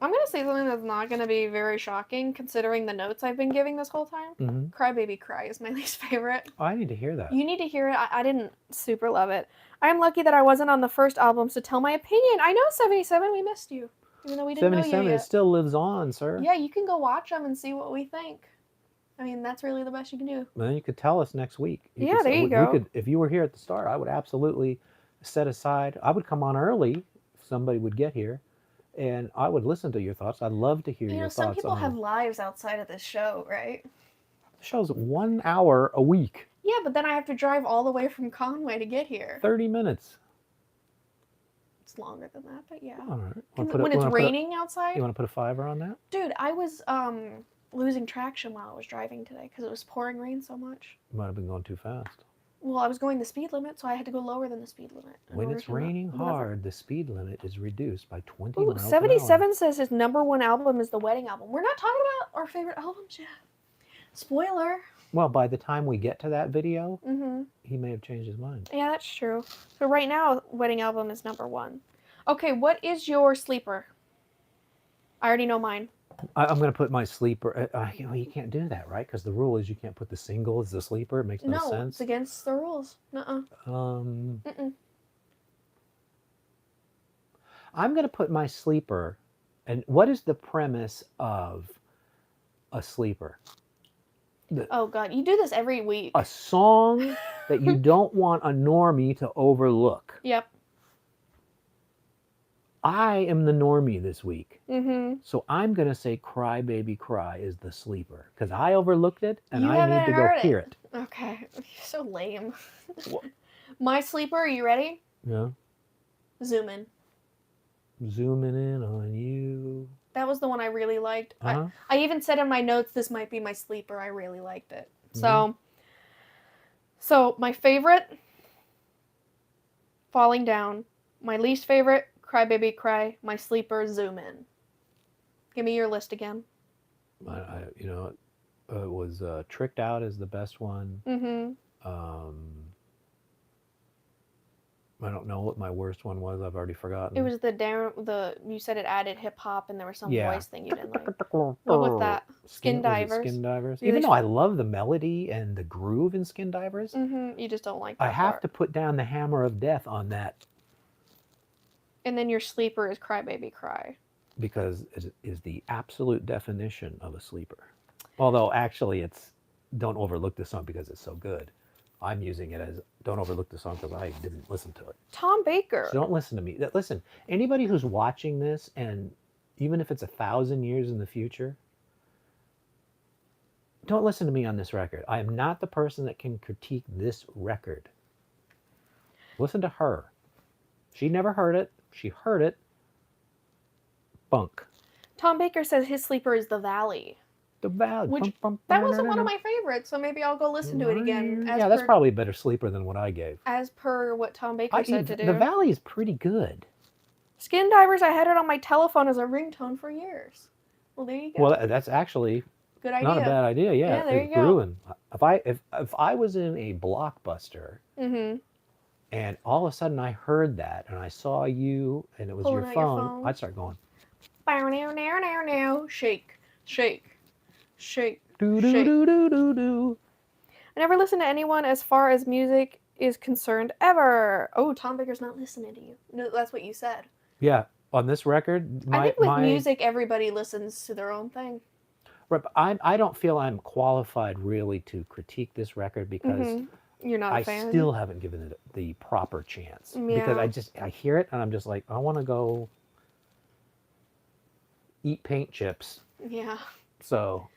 gonna say something that's not gonna be very shocking considering the notes I've been giving this whole time. Mm-hmm. Cry Baby Cry is my least favorite. Oh, I need to hear that. You need to hear it. I didn't super love it. I'm lucky that I wasn't on the first album to tell my opinion. I know 77, we missed you. Even though we didn't know you 77, yet. it still lives on, sir. Yeah, you can go watch them and see what we think. I mean, that's really the best you can do. Well, you could tell us next week. Yeah, there you go. If you were here at the start, I would absolutely set aside. I would come on early if somebody would get here, and I would listen to your thoughts. I'd love to hear your thoughts. Some people have lives outside of this show, right? The show's 1 hour a week. Yeah, but then I have to drive all the way from Conway to get here. 30 minutes. It's longer than that, but yeah. All right. When it's raining outside. You want to put a $5 on that? Dude, I was losing traction while I was driving today because it was pouring rain so much. You might have been going too fast. Well, I was going the speed limit, so I had to go lower than the speed limit. When it's raining hard, the speed limit is reduced by 20 Ooh, miles 77 an hour. says his #1 album is The Wedding Album. We're not talking about our favorite albums yet. Spoiler. Well, by the time we get to that video, Mm-hmm. he may have changed his mind. Yeah, that's true. So right now, Wedding Album is #1. Okay, what is your sleeper? I already know mine. I'm going to put my sleeper. You can't do that, right? Because the rule is you can't put the single as the sleeper. It makes no sense. No, it's against the rules. I'm going to put my sleeper. And what is the premise of a sleeper? Oh, God. You do this every week. A song that you don't want a normie to overlook. Yep. I am the normie this week. Mm-hmm. So I'm going to say Cry Baby Cry is the sleeper. Because I overlooked it and You I need to go hear it. Okay. You're so lame. My sleeper, are you ready? Yeah. Zoom In. Zooming in on you. That was the one I really liked. Uh-huh. I even said in my notes, this might be my sleeper. I really liked it. Mhm. So my favorite, Falling Down. My least favorite, Cry Baby Cry. My sleeper, Zoom In. Give me your list again. You know, it was Tricked Out is the best one. Mm-hmm. I don't know what my worst one was. I've already forgotten. It was you said it added hip hop and there was some voice thing you didn't like. What was that? Skin Was it Divers. Skin Divers? Really Even though I love the melody and the groove in Skin Divers, You just don't like that I have part. to put down the hammer of death on that And then your sleeper is Cry Baby Cry. because it is the absolute definition of a sleeper. Although actually it's don't overlook this song because it's so good. I'm using it as don't overlook the song because I didn't listen to it. Tom Baker. So don't listen to me. Listen, anybody who's watching this, and even if it's 1,000 years in the future, don't listen to me on this record. I am not the person that can critique this record. Listen to her. She never heard it. She heard it. Bunk. Tom Baker says his sleeper is The Valley. The Valley. Which, that wasn't one of my favorites, so maybe I'll go listen to it again. Yeah, that's probably a better sleeper than what I gave. As per what Tom Baker said to do. The Valley is pretty good. Skin Divers, I had it on my telephone as a ringtone for years. Well, there you go. Well, that's actually good idea. Not a bad idea. Yeah, there you go. If I was in a Blockbuster, and all of a sudden I heard that and I saw you and it was your phone, I'd start going. Shake, shake, shake, do do do do do do. I never listened to anyone as far as music is concerned ever. Oh, Tom Baker's not listening to you. No, that's what you said. Yeah, on this record, I think with music, everybody listens to their own thing. Right, but I don't feel I'm qualified really to critique this record because you're not a fan. I still haven't given it the proper chance because I hear it and I'm just like I want to go eat paint chips. Yeah. So.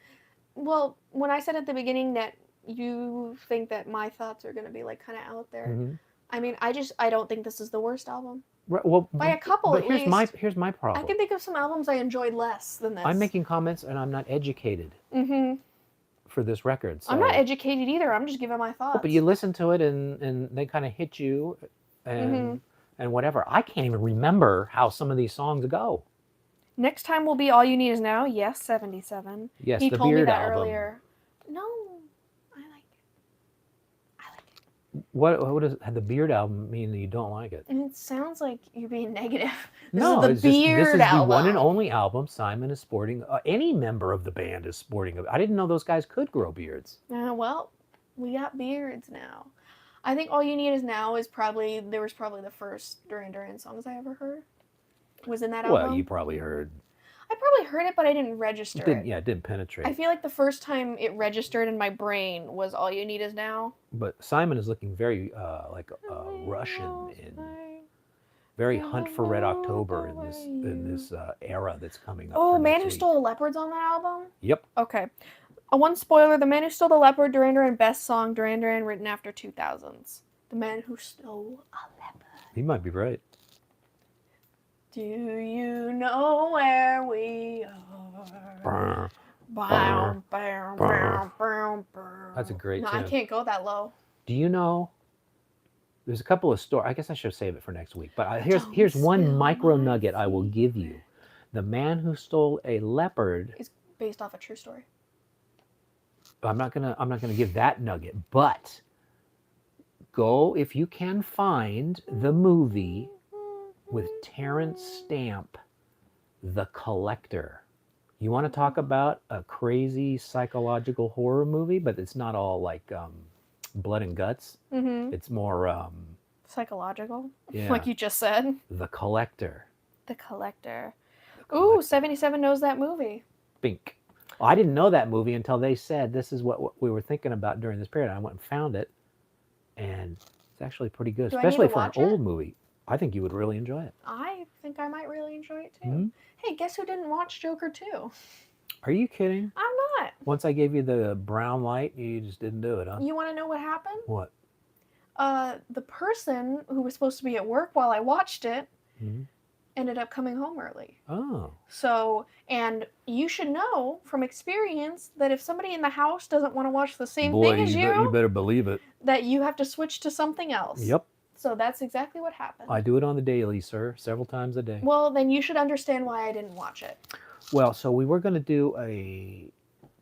Well, when I said at the beginning that you think that my thoughts are going to be like kind of out there, I mean, I don't think this is the worst album. Right, well, by a couple but at least. Here's my problem. I can think of some albums I enjoyed less than this. I'm making comments and I'm not educated for this record. So. I'm not educated either. I'm just giving my thoughts. But you listen to it and they kind of hit you and whatever. I can't even remember how some of these songs go. Next time will be All You Need Is Now. Yes, 77. Yes, he the told Beard me that album. earlier. No, I like it. What does the Beard album mean that you don't like it? And it sounds like you're being negative. No, this is the Beard album. The one and only album Simon is sporting. Any member of the band is sporting. I didn't know those guys could grow beards. Well, we got beards now. I think All You Need Is Now was probably the first Duran Duran songs I ever heard. Was in that album. Well, you probably heard. I probably heard it, but I didn't register it. Yeah, it didn't penetrate. I feel like the first time it registered in my brain was All You Need Is Now. But Simon is looking very like Russian and very Hunt for Red October in this era that's coming up. Oh, Man Who Stole the Leopard's on that album? Yep. Okay. One spoiler, The Man Who Stole the Leopard, Duran Duran, best song, Duran Duran, written after 2000s. The Man Who Stole a Leopard. He might be right. Do you know where we are? That's a great tune. I can't go that low. Do you know? There's a couple of stories. I guess I should save it for next week. But here's one micro nugget I will give you. The Man Who Stole a Leopard is based off a true story. I'm not gonna give that nugget, but go if you can find the movie with Terrence Stamp, The Collector. You want to talk about a crazy psychological horror movie, but it's not all like blood and guts. It's more psychological, yeah. Like you just said. The Collector. The Collector. Ooh, 77 knows that movie. Bink. Well, I didn't know that movie until they said this is what we were thinking about during this period. I went and found it, and it's actually pretty good, especially for an old movie. I think you would really enjoy it. I think I might really enjoy it too. Hey, guess who didn't watch Joker 2? Are you kidding? I'm not. Once I gave you the brown light, you just didn't do it, huh? You want to know what happened? What? The person who was supposed to be at work while I watched it Mm-hmm. ended up coming home early. Oh. So, and you should know from experience that if somebody in the house doesn't want to watch the same Boy, thing as you better believe it. that you have to switch to something else. Yep. So that's exactly what happened. I do it on the daily, sir, several times a day. Well, then you should understand why I didn't watch it. Well, so we were going to do a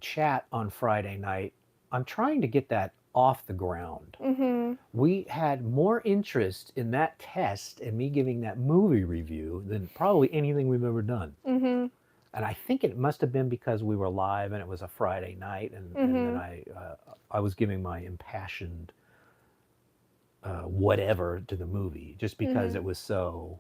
chat on Friday night. I'm trying to get that off the ground. Mm-hmm. We had more interest in that test and me giving that movie review than probably anything we've ever done. Mm-hmm. And I think it must have been because we were live and it was a Friday night, and then I was giving my impassioned whatever to the movie just because it was so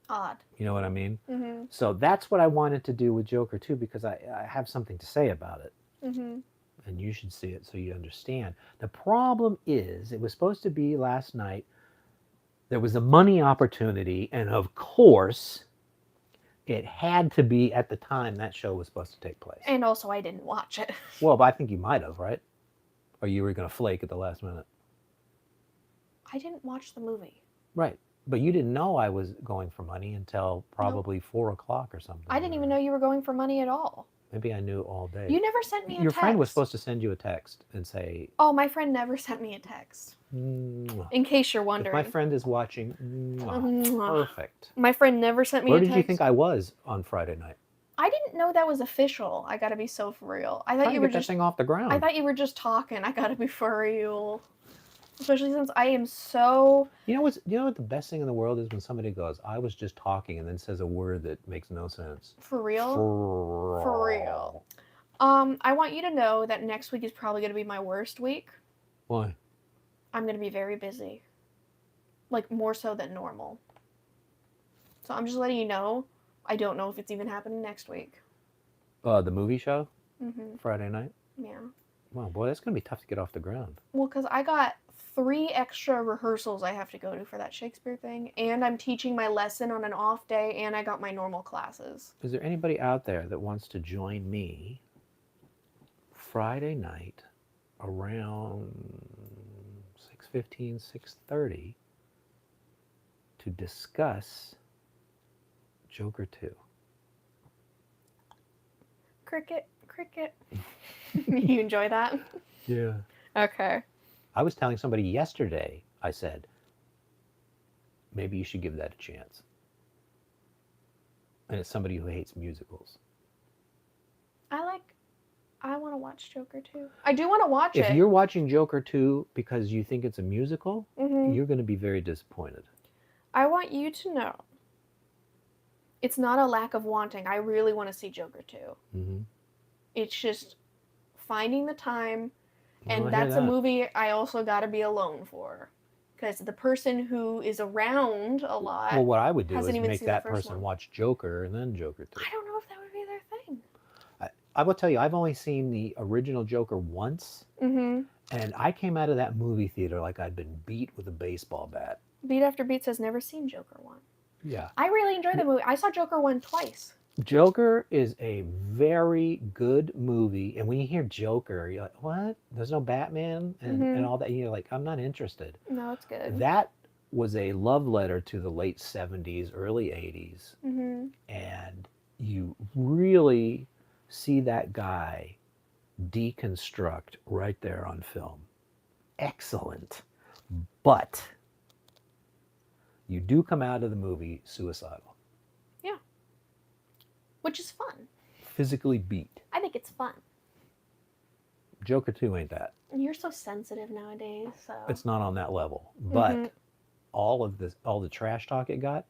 odd. You know what I mean? Mm-hmm. So that's what I wanted to do with Joker too, because I have something to say about it. Mm-hmm. And you should see it so you understand. The problem is, it was supposed to be last night. There was a money opportunity, and of course, it had to be at the time that show was supposed to take place. And also, I didn't watch it. Well, but I think you might have, right? Or you were going to flake at the last minute. I didn't watch the movie. Right. But you didn't know I was going for money until probably 4 o'clock or something. I didn't even know you were going for money at all. Maybe I knew all day. You never sent me a text. Your friend was supposed to send you a text and say... Oh, my friend never sent me a text. In case you're wondering. If my friend is watching, perfect. My friend never sent me a text. Where did you think I was on Friday night? I didn't know that was official. I gotta be so for real. I thought you were just... that thing off the ground. I thought you were just talking. I gotta be for real. Especially since I am so... You know what the best thing in the world is? When somebody goes, I was just talking, and then says a word that makes no sense. For real? For real. I want you to know that next week is probably going to be my worst week. Why? I'm going to be very busy. Like, more so than normal. So I'm just letting you know. I don't know if it's even happening next week. The movie show? Mm-hmm. Friday night? Yeah. Wow, boy, that's going to be tough to get off the ground. Well, because I got 3 extra rehearsals I have to go to for that Shakespeare thing, and I'm teaching my lesson on an off day, and I got my normal classes. Is there anybody out there that wants to join me Friday night around 6:15, 6:30 to discuss Joker 2? Cricket. You enjoy that? Yeah. Okay. I was telling somebody yesterday, I said, maybe you should give that a chance. And it's somebody who hates musicals. I want to watch Joker 2. I do want to watch it. If you're watching Joker 2 because you think it's a musical, you're going to be very disappointed. I want you to know, it's not a lack of wanting. I really want to see Joker 2. Mm-hmm. It's just finding the time. And that's a movie I also got to be alone for. Because the person who is around a lot... Well, what I would do is make that person watch Joker and then Joker 2. I don't know if that would be their thing. I will tell you, I've only seen the original Joker once. Mm-hmm. And I came out of that movie theater like I'd been beat with a baseball bat. Beat After Beats has never seen Joker 1. Yeah. I really enjoyed the movie. I saw Joker 1 twice. Joker is a very good movie, and when you hear Joker, you're like, what? There's no Batman and all that. And you're like, I'm not interested. No, it's good. That was a love letter to the late 70s, early 80s. Mm-hmm. And you really see that guy deconstruct right there on film. Excellent. But you do come out of the movie suicidal. Which is fun. Physically beat. I think it's fun. Joker 2 ain't that. You're so sensitive nowadays, so... It's not on that level. But all the trash talk it got...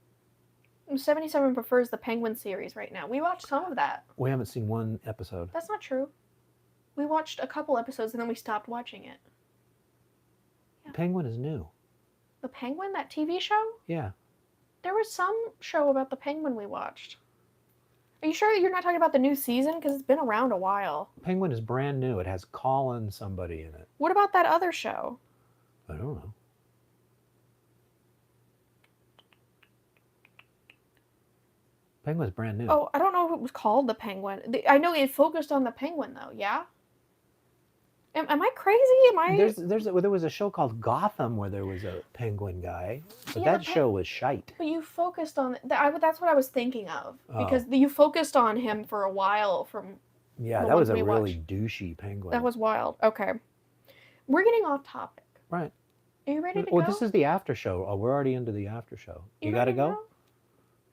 77 prefers the Penguin series right now. We watched some of that. We haven't seen one episode. That's not true. We watched a couple episodes and then we stopped watching it. Yeah. Penguin is new. The Penguin? That TV show? Yeah. There was some show about the Penguin we watched. Are you sure you're not talking about the new season? Because it's been around a while. Penguin is brand new. It has Colin somebody in it. What about that other show? I don't know. Penguin's brand new. Oh, I don't know if it was called the Penguin. I know it focused on the Penguin, though, yeah? Am I crazy? Am I? There was a show called Gotham where there was a penguin guy, but Yeah, that show was shite. but you focused on that's what I was thinking of Oh, because you focused on him for a while from yeah, the that was ones a we really watched. douchey penguin. That was wild. Okay, we're getting off topic. Right. Are you ready to Well, go? this is the after show. Oh, we're already into the after show. You got to ready to go?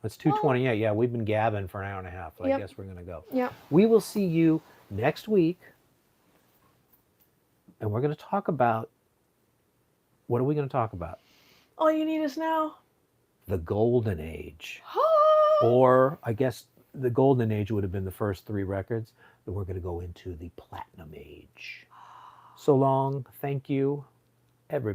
It's Well, 2:28. Yeah, we've been gabbing for an hour and a half. But I Yep. guess we're going to go. Yep. We will see you next week. And we're going to talk about, what are we going to talk about? All you need is now. The Golden Age. Or I guess the Golden Age would have been the first 3 records. But we're going to go into the Platinum Age. So long. Thank you, everybody.